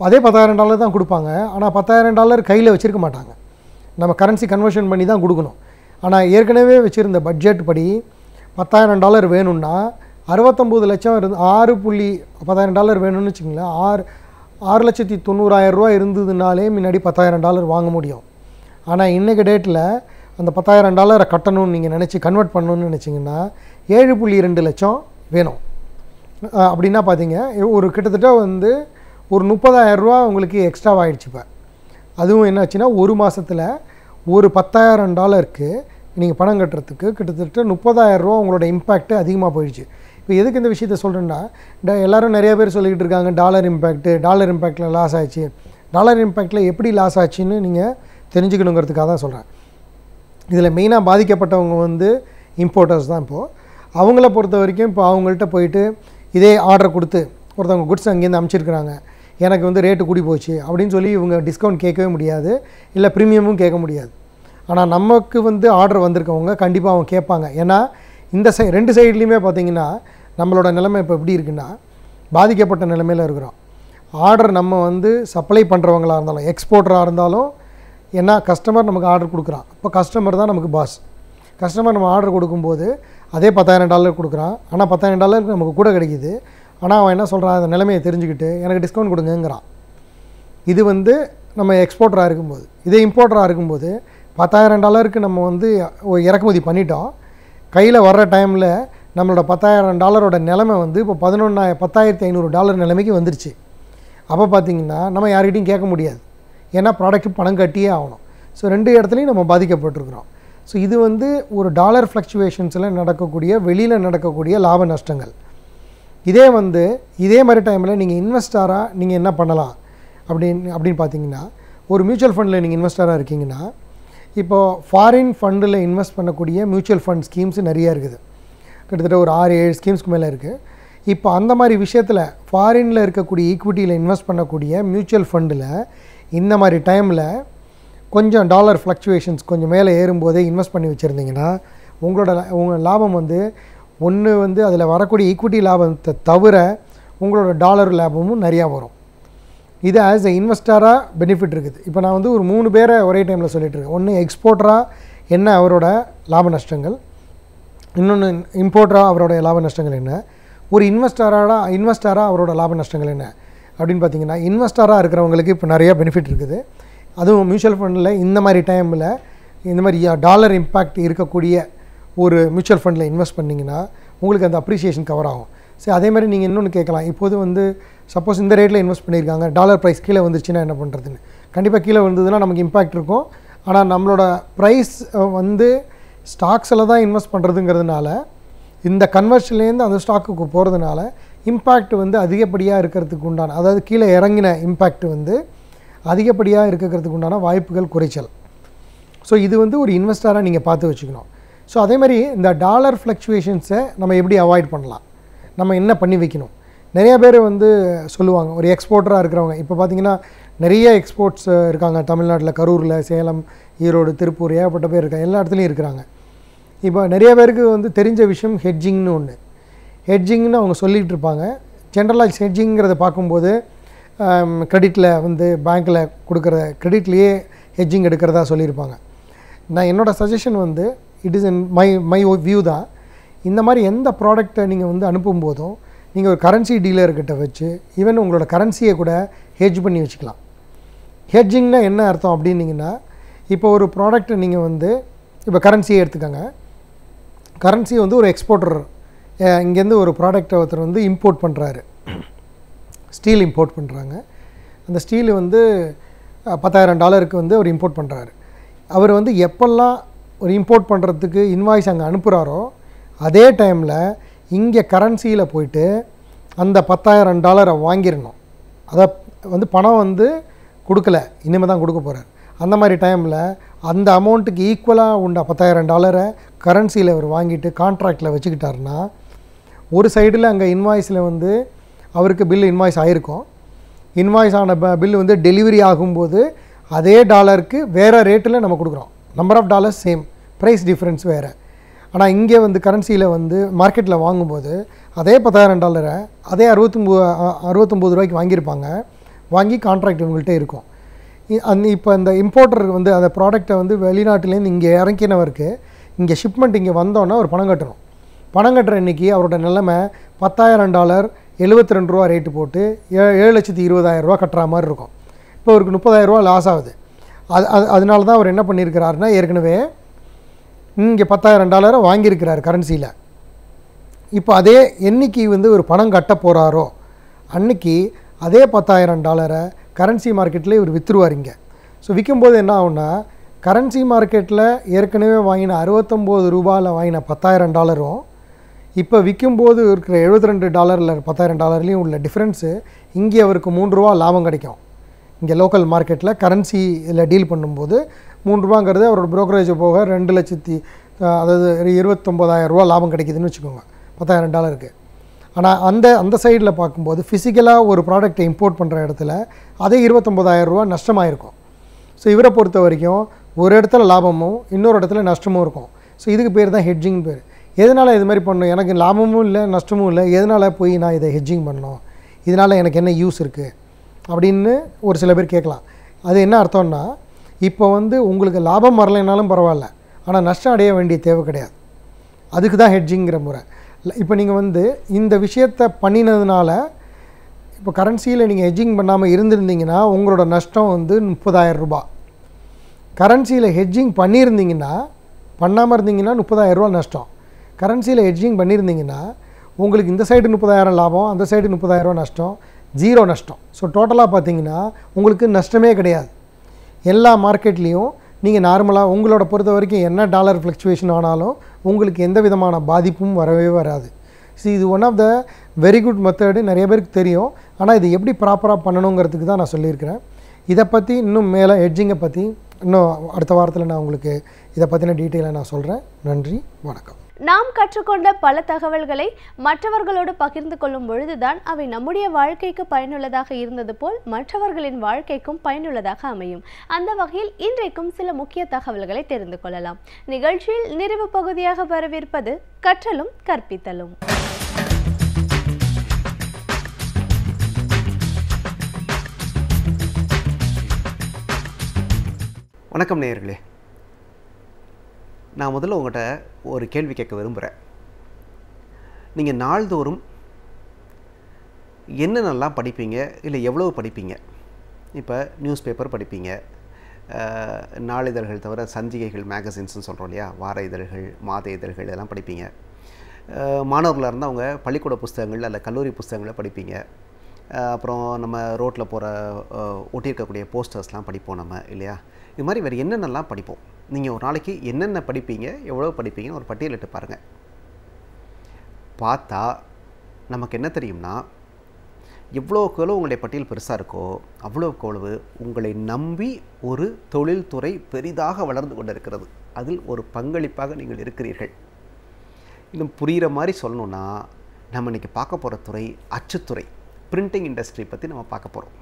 அதே $10,000 தான் கொடுப்பாங்க. ஆனால் $10,000 கையில் வச்சுருக்க மாட்டாங்க, நம்ம கரன்சி கன்வர்ஷன் பண்ணி தான் கொடுக்கணும். ஆனால் ஏற்கனவே வச்சுருந்த பட்ஜெட் படி $10,000 வேணும்னா 69 லட்சம் $10,000 வேணும்னு வச்சுங்களேன், 6,90,000 ரூபா இருந்ததுனாலே முன்னாடி $10,000 வாங்க முடியும். ஆனால் இன்றைக்கு டேட்டில் அந்த $10,000 கட்டணும்னு நீங்கள் நினச்சி கன்வெர்ட் பண்ணணும்னு நினச்சிங்கன்னா 7.2 லட்சம் வேணும். அப்படின்னா பார்த்தீங்க ஒரு கிட்டத்தட்ட ஒரு 30,000 ரூபா உங்களுக்கு எக்ஸ்ட்ராவாகிடுச்சு. இப்போ அதுவும் என்னாச்சுன்னா ஒரு மாதத்தில் ஒரு $10,000க்கு நீங்கள் பணம் கட்டுறதுக்கு கிட்டத்தட்ட 30,000 ரூபா உங்களோட இம்பேக்ட்டு அதிகமாக போயிடுச்சு. இப்போ எதுக்கு இந்த விஷயத்த சொல்கிறேன்னா, எல்லோரும் நிறைய பேர் சொல்லிக்கிட்டு இருக்காங்க டாலர் இம்பேக்டில் லாஸ் ஆச்சு. டாலர் இம்பேக்டில் எப்படி லாஸ் ஆச்சுன்னு நீங்கள் தெரிஞ்சுக்கணுங்கிறதுக்காக தான் சொல்கிறேன். இதில் மெயினாக பாதிக்கப்பட்டவங்க இம்போர்ட்டர்ஸ் தான். இப்போது அவங்கள பொறுத்த வரைக்கும் இப்போ அவங்கள்ட்ட போயிட்டு இதே ஆர்டர் கொடுத்து ஒருத்தவங்க குட்ஸ் அங்கேருந்து அனுப்பிச்சிருக்கிறாங்க, எனக்கு ரெட்டு கூடி போச்சு அப்படின்னு சொல்லி இவங்க டிஸ்கவுண்ட் கேட்கவே முடியாது, இல்லை ப்ரீமியமும் கேட்க முடியாது. ஆனால் நமக்கு ஆர்டர் வந்திருக்கவங்க கண்டிப்பாக அவங்க கேட்பாங்க. ஏன்னா இந்த ரெண்டு சைட்லேயுமே பார்த்திங்கன்னா நம்மளோட நிலைமை இப்போ எப்படி இருக்குன்னா, பாதிக்கப்பட்ட நிலைமையில் இருக்கிறோம். ஆர்டர் நம்ம சப்ளை பண்ணுறவங்களாக இருந்தாலும், எக்ஸ்போர்ட்டராக இருந்தாலும், ஏன்னா கஸ்டமர் நமக்கு ஆர்டர் கொடுக்குறான். அப்போ கஸ்டமர் தான் நமக்கு பாஸ். கஸ்டமர் நம்ம ஆர்டர் கொடுக்கும்போது அதே $10,000 கொடுக்குறான். ஆனால் $10,000 நமக்கு கூட கிடைக்கிது. ஆனால் அவன் என்ன சொல்கிறான், அந்த நிலைமையை தெரிஞ்சுக்கிட்டு எனக்கு டிஸ்கவுண்ட் கொடுங்கங்கிறான். இது வந்து நம்ம எக்ஸ்போர்ட்டராக இருக்கும்போது. இதே இம்போர்ட்டராக இருக்கும்போது $10,000 நம்ம வந்து இறக்குமதி பண்ணிட்டோம். கையில் வர்ற டைமில் நம்மளோட $10,000 நிலைமை வந்து இப்போ $10,500 நிலைமைக்கு வந்துருச்சு. அப்போ பார்த்திங்கன்னா நம்ம யார்கிட்டையும் கேட்க முடியாது. ஏன்னா ப்ராடக்ட் பணம் கட்டியே ஆகணும். ஸோ 2 இடத்துலையும் நம்ம பாதிக்கப்பட்டிருக்கிறோம். ஸோ இது வந்து ஒரு டாலர் ஃப்ளக்சுவேஷன்ஸில் நடக்கக்கூடிய வெளியில் நடக்கக்கூடிய லாப நஷ்டங்கள். இதே மாதிரி டைமில் நீங்கள் இன்வெஸ்டராக நீங்கள் என்ன பண்ணலாம் அப்படின்னு பார்த்தீங்கன்னா, ஒரு மியூச்சுவல் ஃபண்டில் நீங்கள் இன்வெஸ்டராக இருக்கீங்கன்னா, இப்போது ஃபாரின் ஃபண்டில் இன்வெஸ்ட் பண்ணக்கூடிய மியூச்சுவல் ஃபண்ட் ஸ்கீம்ஸ் நிறையா இருக்குது. கிட்டத்தட்ட ஒரு 6-7 ஸ்கீம்ஸ்க்கு மேலே இருக்குது. இப்போ அந்த மாதிரி விஷயத்தில் ஃபாரினில் இருக்கக்கூடிய ஈக்விட்டியில் இன்வெஸ்ட் பண்ணக்கூடிய மியூச்சுவல் ஃபண்டில் இந்த மாதிரி டைமில் கொஞ்சம் டாலர் ஃப்ளக்சுவேஷன்ஸ் கொஞ்சம் மேலே ஏறும்போதே இன்வெஸ்ட் பண்ணி வச்சுருந்தீங்கன்னா உங்கள் லாபம் வந்து ஒன்று வந்து அதில் வரக்கூடிய ஈக்விட்டி லாபத்தை தவிர உங்களோட டாலர் லாபமும் நிறையா வரும். இது ஆஸ் எ இன்வெஸ்டராக பெனிஃபிட் இருக்குது. இப்போ நான் வந்து ஒரு 3 பேரை ஒரே டைமில் சொல்லிகிட்டு இருக்கேன். ஒன்று எக்ஸ்போர்ட்டராக என்ன அவரோட லாப நஷ்டங்கள், இன்னொன்று இம்போர்ட்டராக அவரோட லாப நஷ்டங்கள் என்ன, ஒரு இன்வெஸ்டராக அவரோட லாப நஷ்டங்கள் என்ன அப்படின்னு பார்த்தீங்கன்னா, இன்வெஸ்டராக இருக்கிறவங்களுக்கு இப்போ நிறையா பெனிஃபிட் இருக்குது. அதுவும் மியூச்சுவல் ஃபண்டில் இந்த மாதிரி டைமில் இந்த மாதிரி டாலர் இம்பேக்ட் இருக்கக்கூடிய ஒரு மியூச்சுவல் ஃபண்டில் இன்வெஸ்ட் பண்ணிங்கன்னா உங்களுக்கு அந்த அப்ரிசியேஷன் கவர் ஆகும். சரி, அதே மாதிரி நீங்கள் இன்னொன்று கேட்கலாம், இப்போது வந்து சப்போஸ் இந்த ரேட்டில் இன்வெஸ்ட் பண்ணியிருக்காங்க, டாலர் ப்ரைஸ் கீழே வந்துருச்சுன்னா என்ன பண்ணுறதுன்னு. கண்டிப்பாக கீழே வந்ததுன்னா நமக்கு இம்பேக்ட் இருக்கும். ஆனால் நம்மளோட ப்ரைஸ் வந்து ஸ்டாக்ஸில் தான் இன்வெஸ்ட் பண்ணுறதுங்கிறதுனால இந்த கன்வர்ஷன்லேருந்து அந்த ஸ்டாக்குக்கு போகிறதுனால இம்பேக்ட் வந்து அதிகப்படியாக இருக்கிறதுக்கு உண்டான, அதாவது கீழே இறங்கின இம்பேக்ட் வந்து அதிகப்படியாக இருக்கிறதுக்கு உண்டான வாய்ப்புகள் குறைச்சல். ஸோ இது வந்து ஒரு இன்வெஸ்டராக நீங்கள் பார்த்து வச்சுக்கணும். ஸோ அதே மாதிரி இந்த டாலர் ஃப்ளக்சுவேஷன்ஸை நம்ம எப்படி அவாய்ட் பண்ணலாம், நம்ம என்ன பண்ணி வைக்கணும். நிறைய பேர் வந்து சொல்லுவாங்க, ஒரு எக்ஸ்போர்ட்டராக இருக்கிறவங்க இப்போ பார்த்திங்கன்னா நிறைய எக்ஸ்போர்ட்ஸ் இருக்காங்க தமிழ்நாட்டில், கரூரில், சேலம், ஈரோடு, திருப்பூர், ஏகப்பட்ட பேர் இருக்காங்க, எல்லா இடத்துலையும் இருக்கிறாங்க. இப்போ நிறைய பேருக்கு வந்து தெரிஞ்ச விஷயம் ஹெட்ஜிங்னு ஒன்று. ஹெட்ஜிங்னு அவங்க சொல்லிகிட்டு இருப்பாங்க. ஜென்ரலாக ஹெட்ஜிங்கிறத பார்க்கும்போது கிரெடிட்டில் வந்து பேங்க்கில் கொடுக்குற கிரெடிட்லேயே ஹெட்ஜிங் எடுக்கிறதா சொல்லியிருப்பாங்க. நான் என்னோடய சஜஷன் வந்து it is in my view தான். இந்த மாதிரி எந்த ப்ராடக்டை நீங்கள் வந்து அனுப்பும்போதும் நீங்கள் ஒரு கரன்சி டீலர்கிட்ட வச்சு ஈவன் உங்களோட கரன்சியை கூட ஹெட்ஜ் பண்ணி வச்சுக்கலாம். ஹெட்ஜிங்னா என்ன அர்த்தம் அப்படின்னிங்கன்னா, இப்போ ஒரு ப்ராடக்ட்டை நீங்கள் வந்து இப்போ கரன்சியை எடுத்துக்கோங்க. கரன்சி வந்து ஒரு எக்ஸ்போர்ட்டர் இங்கேருந்து ஒரு ப்ராடக்டை ஒருத்தர் வந்து இம்போர்ட் பண்ணுறாரு, ஸ்டீல் இம்போர்ட் பண்ணுறாங்க. அந்த ஸ்டீல் வந்து $10,000 வந்து அவர் இம்போர்ட் பண்ணுறாரு. அவர் வந்து எப்பெல்லாம் ஒரு இம்போர்ட் பண்ணுறதுக்கு இன்வாய்ஸ் அங்கே அனுப்புகிறாரோ அதே டைமில் இங்கே கரன்சியில் போயிட்டு அந்த $10,000 வாங்கிடணும். அதை வந்து பணம் வந்து கொடுக்கல, இனிமேல் தான் கொடுக்க போகிறார். அந்த மாதிரி டைமில் அந்த அமௌண்ட்டுக்கு ஈக்குவலாக உண்ட $10,000 கரன்சியில் அவர் வாங்கிட்டு கான்ட்ராக்டில் வச்சுக்கிட்டாருன்னா, ஒரு சைடில் அங்கே இன்வாய்ஸில் வந்து அவருக்கு பில் இன்வாய்ஸ் ஆகிருக்கும். இன்வாய்ஸ் ஆன பில் வந்து டெலிவரி ஆகும்போது அதே டாலருக்கு வேறு ரேட்டில் நம்ம கொடுக்குறோம். Number of dollars same, price difference வேறு. ஆனால் இங்கே வந்து கரன்சியில் வந்து மார்க்கெட்டில் வாங்கும்போது அதே $10,000 அதே 69 ரூபாய்க்கு வாங்கியிருப்பாங்க. வாங்கி கான்ட்ராக்ட் இவங்கள்ட்ட இருக்கும். இப்போ இந்த இம்போர்ட்டர் வந்து அந்த ப்ராடக்டை வந்து வெளிநாட்டிலேருந்து இங்கே இறக்கினவருக்கு இங்கே ஷிப்மெண்ட் இங்கே வந்தோன்னா ஒரு பணம் கட்டணும். பணம் கட்டுற இன்றைக்கி அவரோட நிலைமை $10,000 72 ரூபா ரேட்டு போட்டு 7,20,000 ரூபா கட்டுற மாதிரி இருக்கும். இப்போ அவருக்கு 30,000 ரூபா லாஸ் ஆகுது. அதனால தான் அவர் என்ன பண்ணியிருக்கிறாருன்னா, ஏற்கனவே இங்கே $10,000 வாங்கியிருக்கிறார் கரன்சியில். இப்போ அதே என்னைக்கு வந்து ஒரு பணம் கட்ட போகிறாரோ அன்றைக்கி அதே $10,000 கரன்சி மார்க்கெட்டில் இவர் விற்றுருவார் இங்கே. ஸோ விற்கும்போது என்ன ஆகுன்னா, கரன்சி மார்க்கெட்டில் ஏற்கனவே வாங்கின 69 ரூபாயில் வாங்கின $10,000 இப்போ விற்கும்போது இருக்கிற $72 $10,000 உள்ள டிஃப்ரென்ஸு இங்கே அவருக்கு 3 ரூபா லாபம் கிடைக்கும். இங்கே லோக்கல் மார்க்கெட்டில் கரன்சி இதில் டீல் பண்ணும்போது 3 ரூபாங்கிறது அவரோட ப்ரோக்கரேஜ் போக 2,00,000 அதாவது 29,000 ரூபா லாபம் கிடைக்குதுன்னு வச்சுக்கோங்க $10,000. ஆனால் அந்த சைடில் பார்க்கும்போது ஃபிசிக்கலாக ஒரு ப்ராடக்ட்டை இம்போர்ட் பண்ணுற இடத்துல அதே 29,000 ரூபா நஷ்டமாயிருக்கும். ஸோ இவரை பொறுத்த வரைக்கும் ஒரு இடத்துல லாபமும் இன்னொரு இடத்துல நஷ்டமும் இருக்கும். ஸோ இதுக்கு பேர் தான் ஹெட்ஜிங் பேர். எதனால் இது மாதிரி பண்ணணும், எனக்கு லாபமும் இல்லை நஷ்டமும் இல்லை, எதனால் போய் நான் இதை ஹெட்ஜிங் பண்ணணும், இதனால் எனக்கு என்ன யூஸ் இருக்குது அப்படின்னு ஒரு சில பேர் கேட்கலாம். அது என்ன அர்த்தம்னா, இப்போ வந்து உங்களுக்கு லாபம் வரலைனாலும் பரவாயில்ல, ஆனால் நஷ்டம் அடைய வேண்டிய தேவை கிடையாது. அதுக்கு தான் ஹெட்ஜிங்கிற முறை. இப்போ நீங்கள் வந்து இந்த விஷயத்தை பண்ணினதுனால இப்போ கரன்சியில் நீங்கள் ஹெட்ஜிங் பண்ணாமல் இருந்திருந்தீங்கன்னா உங்களோட நஷ்டம் வந்து 30,000 ரூபாய். கரன்சியில் ஹெட்ஜிங் பண்ணியிருந்தீங்கன்னா, பண்ணாமல் இருந்தீங்கன்னா 30,000 ரூபா நஷ்டம். கரன்சியில் ஹெட்ஜிங் பண்ணியிருந்தீங்கன்னா உங்களுக்கு இந்த சைடு 30,000 லாபம், அந்த சைடு 30,000 ரூபா நஷ்டம், 0 நஷ்டம். ஸோ டோட்டலாக பார்த்தீங்கன்னா உங்களுக்கு நஷ்டமே கிடையாது. எல்லா மார்க்கெட்லேயும் நீங்கள் நார்மலாக உங்களோட பொறுத்த வரைக்கும் என்ன டாலர் ஃப்ளக்சுவேஷன் ஆனாலும் உங்களுக்கு எந்த விதமான பாதிப்பும் வரவே வராது. ஸோ இது one of the very good method, நிறைய பேருக்கு தெரியும். ஆனால் இது எப்படி ப்ராப்பராக பண்ணணுங்கிறதுக்கு தான் நான் சொல்லியிருக்கிறேன். இதை பற்றி இன்னும் மேலே ஹெட்ஜிங்கை பற்றி இன்னும் அடுத்த வாரத்தில் நான் உங்களுக்கு இதை பற்றின டீட்டெயிலாக நான் சொல்கிறேன். நன்றி, வணக்கம். நாம் கற்றுக்கொண்ட பல தகவல்களை மற்றவர்களோடு பகிர்ந்து கொள்ளும் பொழுதுதான் அவை நம்முடைய வாழ்க்கைக்கு பயனுள்ளதாக இருந்தது போல் மற்றவர்களின் வாழ்க்கைக்கும் பயனுள்ளதாக அமையும். அந்த வகையில் இன்றைக்கும் சில முக்கிய தகவல்களை தெரிந்து கொள்ளலாம். நிகழ்ச்சியில் நிறைவு பகுதியாக வரவிருப்பது கற்றலும் கற்பித்தலும். வணக்கம் நேயர்களே, நான் முதல்ல உங்கள்கிட்ட ஒரு கேள்வி கேட்க விரும்புகிறேன். நீங்கள் நாள்தோறும் என்னென்னலாம் படிப்பீங்க, இல்லை எவ்வளவு படிப்பீங்க? இப்போ நியூஸ் பேப்பர் படிப்பீங்க, நாளிதழ்கள் தவிர சஞ்சிகைகள், மேகசின்ஸ்னு சொல்கிறோம் இல்லையா, வார இதழ்கள், மாத இதழ்கள் இதெல்லாம் படிப்பீங்க. மாணவர்களாக இருந்தால் அவங்க பள்ளிக்கூட புஸ்தகங்கள் அல்ல கல்லூரி புஸ்தகங்களை படிப்பீங்க. அப்புறம் நம்ம ரோட்டில் போகிற ஒட்டியிருக்கக்கூடிய போஸ்டர்ஸ்லாம் படிப்போம் நம்ம இல்லையா. இது மாதிரி வேறு என்னென்னலாம் படிப்போம்? நீங்கள் ஒரு நாளைக்கு என்னென்ன படிப்பீங்க, எவ்வளோ படிப்பீங்கன்னு ஒரு பட்டியலிட்டு பாருங்கள். பார்த்தா நமக்கு என்ன தெரியும்னா, எவ்வளோக்கு எவ்வளோ உங்களுடைய பட்டியல் பெருசாக இருக்கோ அவ்வளோக்கு அவ்வளவு உங்களை நம்பி ஒரு தொழில்துறை பெரிதாக வளர்ந்து கொண்டு இருக்கிறது. அதில் ஒரு பங்களிப்பாக நீங்கள் இருக்கிறீர்கள். இன்னும் புரிகிற மாதிரி சொல்லணுன்னா, நம்ம இன்றைக்கி பார்க்க போகிற துறை அச்சுத்துறை, பிரிண்டிங் இண்டஸ்ட்ரி பற்றி நம்ம பார்க்க போகிறோம்.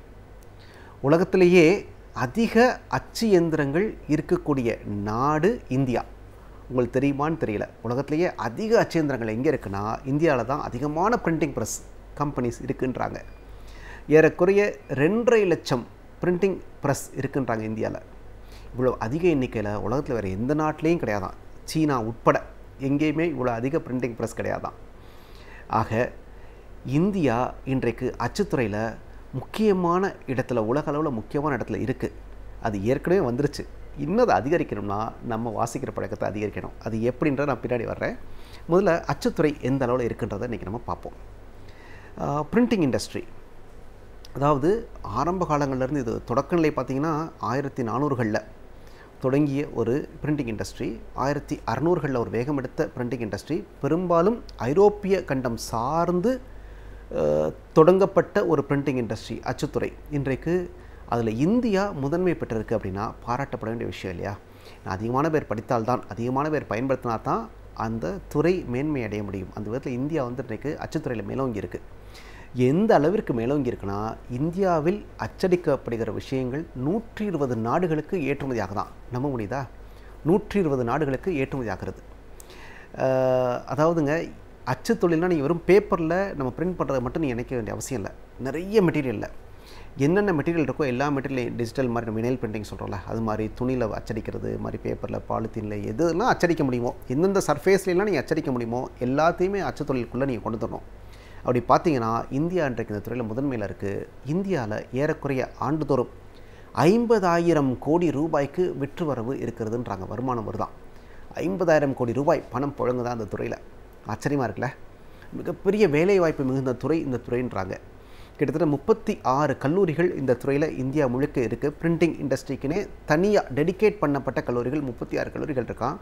உலகத்திலேயே அதிக அச்சு இயந்திரங்கள் இருக்கக்கூடிய நாடு இந்தியா. உங்களுக்கு தெரியுமான்னு தெரியல, உலகத்திலேயே அதிக அச்சு இயந்திரங்கள் எங்கே இருக்குன்னா இந்தியாவில் தான் அதிகமான பிரிண்டிங் ப்ரெஸ் கம்பெனிஸ் இருக்குன்றாங்க. ஏறக்குறைய 2.5 லட்சம் பிரிண்டிங் ப்ரெஸ் இருக்குன்றாங்க இந்தியாவில். இவ்வளோ அதிக எண்ணிக்கையில் உலகத்தில் வேறு எந்த நாட்டிலையும் கிடையாதான், சீனா உட்பட எங்கேயுமே இவ்வளோ அதிக பிரிண்டிங் ப்ரெஸ் கிடையாதான். ஆக இந்தியா இன்றைக்கு அச்சுத்துறையில் முக்கியமான இடத்துல, உலக அளவில் முக்கியமான இடத்துல இருக்குது. அது ஏற்கனவே வந்துருச்சு. இன்னும் அதை அதிகரிக்கணும்னா நம்ம வாசிக்கிற பழக்கத்தை அதிகரிக்கணும். அது எப்படின்றத நான் பின்னாடி வர்றேன். முதல்ல அச்சுத்துறை எந்த அளவில் இருக்குன்றதை இன்றைக்கி நம்ம பார்ப்போம். பிரிண்டிங் இண்டஸ்ட்ரி, அதாவது ஆரம்ப காலங்கள்லேருந்து இது தொடக்க நிலை பார்த்திங்கன்னா 1400களில் தொடங்கிய ஒரு பிரிண்டிங் இண்டஸ்ட்ரி, 1600களில் ஒரு வேகம் எடுத்த பிரிண்டிங் இண்டஸ்ட்ரி, பெரும்பாலும் ஐரோப்பிய கண்டம் சார்ந்து தொடங்கப்பட்ட ஒரு பிரிண்டிங் இண்டஸ்ட்ரி அச்சுத்துறை. இன்றைக்கு அதில் இந்தியா முதன்மை பெற்றிருக்கு அப்படின்னா பாராட்டப்பட வேண்டிய விஷயம் இல்லையா. அதிகமான பேர் படித்தால்தான், அதிகமான பேர் பயன்படுத்தினா தான் அந்த துறை மேன்மை அடைய முடியும். அந்த விதத்தில் இந்தியா வந்து இன்றைக்கு அச்சுத்துறையில் மேலோங்கி இருக்குது. எந்த அளவிற்கு மேலோங்கி இருக்குன்னா, இந்தியாவில் அச்சடிக்கப்படுகிற விஷயங்கள் 120 நாடுகளுக்கு ஏற்றுமதி ஆகுதான். நம்ப முடியுதா? 120 நாடுகளுக்கு ஏற்றுமதி ஆகிறது. அதாவதுங்க, அச்சு தொழில்னால் நீங்கள் வெறும் பேப்பரில் நம்ம பிரிண்ட் பண்ணுறதை மட்டும் நீங்கள் நினைக்க வேண்டிய அவசியம் இல்லை. நிறைய மெட்டீரியலில் என்னென்ன மெட்டீரியல் இருக்கோ எல்லா மெட்டீரியலையும் டிஜிட்டல் மாதிரி நம்ம வினைல் பிரிண்டிங் சொல்கிறோம்ல, அது மாதிரி துணியில் அச்சடிக்கிறது மாதிரி, பேப்பரில், பாலித்தீனில் எதுலாம் அச்சடிக்க முடியுமோ, எந்தெந்த சர்ஃபேஸ்லாம் நீங்கள் அச்சடிக்க முடியுமோ எல்லாத்தையுமே அச்சு தொழிலுக்குள்ளே நீங்கள் கொண்டு வரணும். அப்படி பார்த்தீங்கன்னா இந்தியா இன்றைக்கு இந்த துறையில் முதன்மையில் இருக்குது. இந்தியாவில் ஏறக்குறைய ஆண்டுதோறும் 50,000 கோடி ரூபாய்க்கு விற்று வரவு இருக்கிறதுன்றாங்க. வருமானம் வருதான் 50,000 கோடி ரூபாய் பணம் புழங்குதான் அந்த துறையில். ஆச்சரியமாக இருக்குல்ல. மிகப்பெரிய வேலைவாய்ப்பு மிகுந்த துறை இந்த துறைன்றாங்க. கிட்டத்தட்ட 36 கல்லூரிகள் இந்த துறையில் இந்தியா முழுக்க இருக்குது. பிரிண்டிங் இண்டஸ்ட்ரிக்குனே தனியாக டெடிகேட் பண்ணப்பட்ட கல்லூரிகள் 36 கல்லூரிகள் இருக்கான்.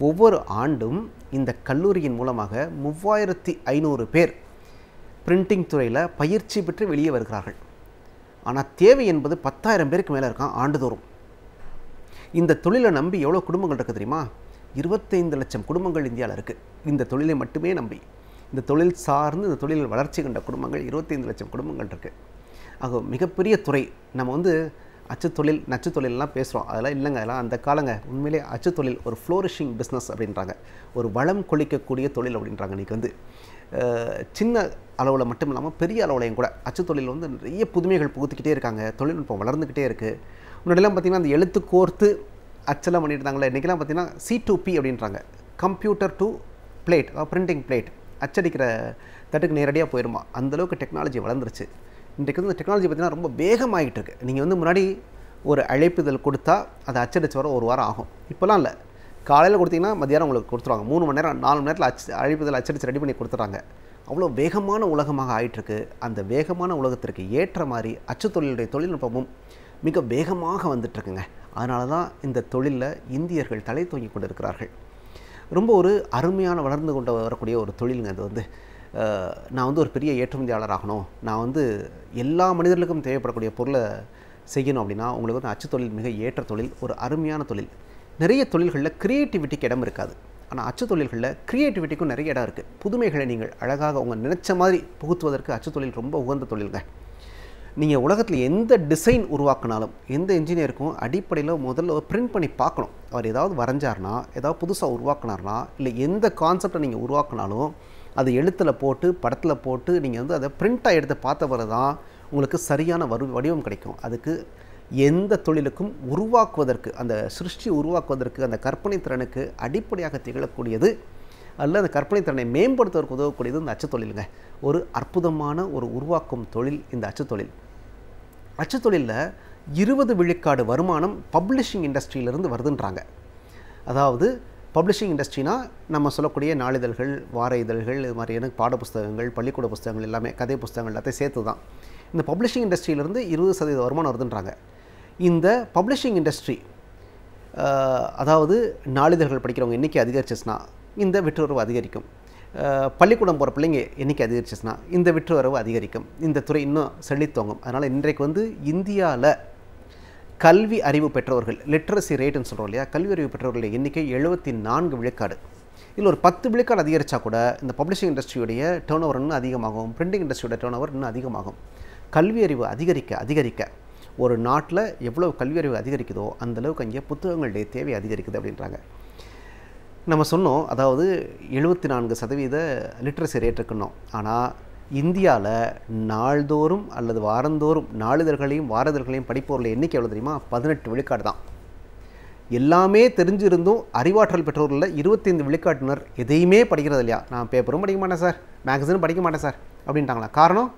ஒவ்வொரு ஆண்டும் இந்த கல்லூரியின் மூலமாக 3500 பேர் பிரிண்டிங் துறையில் பயிற்சி பெற்று வெளியே வருகிறார்கள். ஆனால் தேவை என்பது 10,000 பேருக்கு மேலே இருக்கான் ஆண்டுதோறும். இந்த தொழிலை நம்பி எவ்வளோ குடும்பங்கள் இருக்குது தெரியுமா? 25 லட்சம் குடும்பங்கள் இந்தியாவில் இருக்குது. இந்த தொழிலை மட்டுமே நம்பி, இந்த தொழில் சார்ந்து இந்த தொழிலில் வளர்ச்சி கண்ட குடும்பங்கள் 25 லட்சம் குடும்பங்கள் இருக்குது. ஆக மிகப்பெரிய துறை. நம்ம வந்து அச்சு தொழில், நச்சு தொழிலெலாம் பேசுகிறோம், அதெல்லாம் இல்லைங்க, அதெல்லாம் அந்த காலங்க. உண்மையிலே அச்சு தொழில் ஒரு ஃப்ளோரிஷிங் பிஸ்னஸ் அப்படின்றாங்க, ஒரு வளம் கொளிக்கக்கூடிய தொழில் அப்படின்றாங்க. இன்றைக்கி வந்து சின்ன அளவில் மட்டும் இல்லாமல் பெரிய அளவுலையும் கூட அச்சு தொழில் வந்து நிறைய புதுமைகள் புகுத்திக்கிட்டே இருக்காங்க. தொழில்நுட்பம் வளர்ந்துக்கிட்டே இருக்குது. முன்னாடிலாம் பார்த்திங்கன்னா அந்த எழுத்து கோர்த்து அச்செல்லாம் பண்ணிட்டு இருந்தாங்களே, இன்றைக்கெல்லாம் பார்த்திங்கன்னா C2P அப்படின்றாங்க, computer to plate, printing plate, அச்சடிக்கிற தட்டுக்கு நேரடியாக போயிடுமா. அந்தளவுக்கு டெக்னாலஜி வளர்ந்துருச்சு. இன்றைக்கு வந்து இந்த டெக்னாலஜி பார்த்திங்கன்னா ரொம்ப வேகமாகிட்டு இருக்குது. நீங்கள் வந்து முன்னாடி ஒரு அழைப்புதல் கொடுத்தா அதை அச்சடிச்சு வர 1 வாரம் ஆகும். இப்போலாம் இல்லை, காலையில் கொடுத்தீங்கன்னா மத்தியானம் உங்களுக்கு கொடுத்துருவாங்க. 3 மணி நேரம் 4 மணி நேரத்தில் அழைப்புதல் அச்சடிச்சு ரெடி பண்ணி கொடுத்துட்றாங்க. அவ்வளோ வேகமான உலகமாக ஆகிட்டுருக்கு. அந்த வேகமான உலகத்திற்கு ஏற்ற மாதிரி அச்சு தொழிலுடைய தொழில்நுட்பமும் மிக வேகமாக வந்துட்டுருக்குங்க. அதனால தான் இந்த தொழிலில் இந்தியர்கள் தலை தூங்கி கொண்டு இருக்கிறார்கள். ரொம்ப ஒரு அருமையான வளர்ந்து கொண்டு வரக்கூடிய ஒரு தொழிலுங்க இது வந்து. நான் வந்து ஒரு பெரிய ஏற்றுமதியாளர் ஆகணும், நான் வந்து எல்லா மனிதர்களுக்கும் தேவைப்படக்கூடிய பொருளை செய்யணும் அப்படின்னா உங்களுக்கு வந்து அச்சு தொழில் மிக ஏற்ற தொழில், ஒரு அருமையான தொழில். நிறைய தொழில்களில் க்ரியேட்டிவிட்டிக்கு இடம் இருக்காது, ஆனால் அச்சு தொழில்களில் க்ரியேட்டிவிட்டிக்கும் நிறைய இடம் இருக்குது. புதுமைகளை நீங்கள் அழகாக உங்கள் நினச்ச மாதிரி புகுத்துவதற்கு அச்சு தொழில் ரொம்ப உகந்த தொழிலுங்க. நீங்கள் உலகத்தில் எந்த டிசைன் உருவாக்கினாலும் எந்த இன்ஜினியருக்கும் அடிப்படையில் முதல்ல பிரிண்ட் பண்ணி பார்க்கணும். அவர் ஏதாவது வரைஞ்சார்னா, ஏதாவது புதுசாக உருவாக்கினார்னா, இல்லை எந்த கான்செப்டை நீங்கள் உருவாக்கினாலும் அது எழுத்தில் போட்டு படத்தில் போட்டு நீங்கள் வந்து அதை பிரிண்ட்டாக எடுத்து பார்த்த பிறகு தான் உங்களுக்கு சரியான வடிவம் கிடைக்கும். அதுக்கு எந்த தொழிலுக்கும் உருவாக்குவதற்கு, அந்த சிருஷ்டி உருவாக்குவதற்கு, அந்த கற்பனை திறனுக்கு அடிப்படையாக திகழக்கூடியது அல்ல அந்த கற்பனை திறனை மேம்படுத்துவதற்கு உதவக்கூடியது இந்த அச்சு தொழிலுங்க. ஒரு அற்புதமான ஒரு உருவாக்கும் தொழில் இந்த அச்சு தொழில். அச்சு தொழிலில் 20 விழுக்காடு வருமானம் பப்ளிஷிங் இண்டஸ்ட்ரியிலிருந்து வருதுன்றாங்க. அதாவது பப்ளிஷிங் இண்டஸ்ட்ரினா நம்ம சொல்லக்கூடிய நாளிதழ்கள், வார இதழ்கள், இது மாதிரியான பாட புஸ்தகங்கள், பள்ளிக்கூட புஸ்தகங்கள் எல்லாமே, கதை புஸ்தகங்கள் எல்லாத்தையும் சேர்த்து தான் இந்த பப்ளிஷிங் இண்டஸ்ட்ரியிலிருந்து 20% வருமானம் வருதுன்றாங்க. இந்த பப்ளிஷிங் இண்டஸ்ட்ரி அதாவது நாளிதழ்கள் படிக்கிறவங்க எண்ணிக்கை அதிகரிச்சிச்சுன்னா இந்த விற்றுவரவு அதிகரிக்கும். பள்ளிக்கூடம் போகிற பிள்ளைங்க எண்ணிக்கை அதிகரிச்சிச்சுன்னா இந்த விற்றுவரவு அதிகரிக்கும். இந்த துறை இன்னும் செழித்தோங்கும். அதனால் இன்றைக்கு வந்து இந்தியாவில் கல்வி அறிவு பெற்றவர்கள், லிட்ரஸி ரேட்டுன்னு சொல்கிறோம் இல்லையா, கல்வி அறிவு பெற்றவர்களுடைய எண்ணிக்கை 74 விழுக்காடு. இதில் ஒரு 10 விழுக்காடு அதிகரித்தா கூட இந்த பப்ளிஷிங் இண்டஸ்ட்ரியுடைய டேர்ன் ஓவர் இன்னும் அதிகமாகும், பிரிண்டிங் இண்டஸ்ட்ரியோட டேர்ன் ஓவர் இன்னும் அதிகமாகும். கல்வி அறிவு அதிகரிக்க ஒரு நாட்டில் எவ்வளோ கல்வி அறிவு அதிகரிக்குதோ அந்தளவுக்கு அங்கே புத்தகங்களுடைய தேவை அதிகரிக்குது அப்படின்றாங்க. நம்ம சொன்னோம், அதாவது 74% லிட்ரஸி ரேட் இருக்குன்னோம். ஆனால் இந்தியாவில் நாள்தோறும் அல்லது வாரந்தோறும் நாளிதழ்களையும் வாரதழ்களையும் படிப்பவர்கள் எண்ணிக்கை எவ்வளோ தெரியுமா? 18 விழுக்காடு தான். எல்லாமே தெரிஞ்சிருந்தும் அறிவாற்றல் பெற்றவர்களில் 25 விழுக்காட்டினர் எதையுமே படிக்கிறது இல்லையா. நான் பேப்பரும் படிக்க மாட்டேன் சார், மேகசினும் படிக்க மாட்டேன் சார் அப்படின்ட்டாங்களா. காரணம்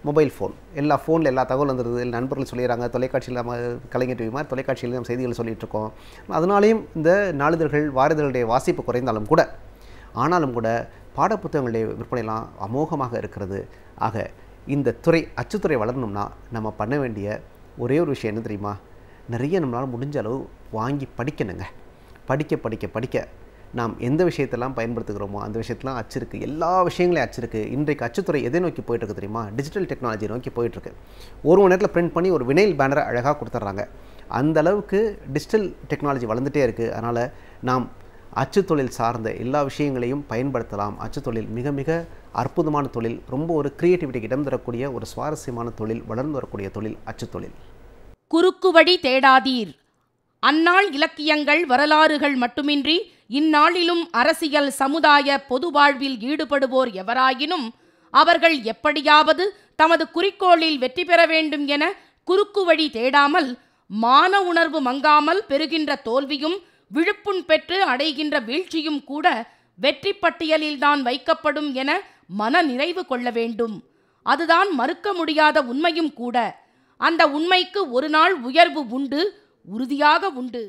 மொபைல் ஃபோன். எல்லா ஃபோனில் எல்லா தகவல் வந்துடுது, நண்பர்கள் சொல்லிடுறாங்க, தொலைக்காட்சியில் நம்ம கலைஞர் டிவி மாதிரி தொலைக்காட்சியில் நம்ம செய்திகள் சொல்லிகிட்டு இருக்கோம். அதனாலேயும் இந்த நாளிதழ்கள் வாரிதழ்களுடைய வாசிப்பு குறைந்தாலும் கூட, ஆனாலும் கூட பாடப்புத்தகங்களுடைய விற்பனைலாம் அமோகமாக இருக்கிறது. ஆக இந்த துறை அச்சுத்துறை வளரணும்னா நம்ம பண்ண வேண்டிய ஒரே ஒரு விஷயம் என்ன தெரியுமா? நிறைய நம்மளால் முடிஞ்ச அளவு வாங்கி படிக்கணுங்க. படிக்க நாம் எந்த விஷயத்தெல்லாம் பயன்படுத்துகிறோமோ அந்த விஷயத்தெல்லாம் அச்சு இருக்குது. எல்லா விஷயங்களையும் அச்சு இருக்குது. இன்றைக்கு அச்சுத்துறை எதை நோக்கி போயிட்டுருக்கு தெரியுமா? டிஜிட்டல் டெக்னாலஜி நோக்கி போயிட்டுருக்கு. ஒரு மணி நேரத்தில் பிரிண்ட் பண்ணி ஒரு வினைல் பேனரை அழகாக கொடுத்துட்றாங்க. அந்த அளவுக்கு டிஜிட்டல் டெக்னாலஜி வளர்ந்துட்டே இருக்குது. அதனால் நாம் அச்சு தொழில் சார்ந்த எல்லா விஷயங்களையும் பயன்படுத்தலாம். அச்சு தொழில் மிக மிக அற்புதமான தொழில், ரொம்ப ஒரு கிரியேட்டிவிட்டிக்கு இடம் தரக்கூடிய ஒரு சுவாரஸ்யமான தொழில், வளர்ந்து வரக்கூடிய தொழில் அச்சு தொழில். குறுக்கு வழி தேடாதீர். அந்நாள் இலக்கியங்கள் வரலாறுகள் மட்டுமின்றி இந்நாளிலும் அரசியல் சமுதாய பொது வாழ்வில் ஈடுபடுவோர் எவராயினும் அவர்கள் எப்படியாவது தமது குறிக்கோளில் வெற்றி பெற வேண்டும் என குறுக்கு வழி தேடாமல், மான உணர்வு மங்காமல் பெறுகின்ற தோல்வியும் விழுப்புண் பெற்று அடைகின்ற வீழ்ச்சியும் கூட வெற்றி பட்டியலில்தான் வைக்கப்படும் என மன நிறைவு கொள்ள வேண்டும். அதுதான் மறுக்க முடியாத உண்மையும் கூட. அந்த உண்மைக்கு ஒரு நாள் உயர்வு உண்டு, உறுதியாக உண்டு.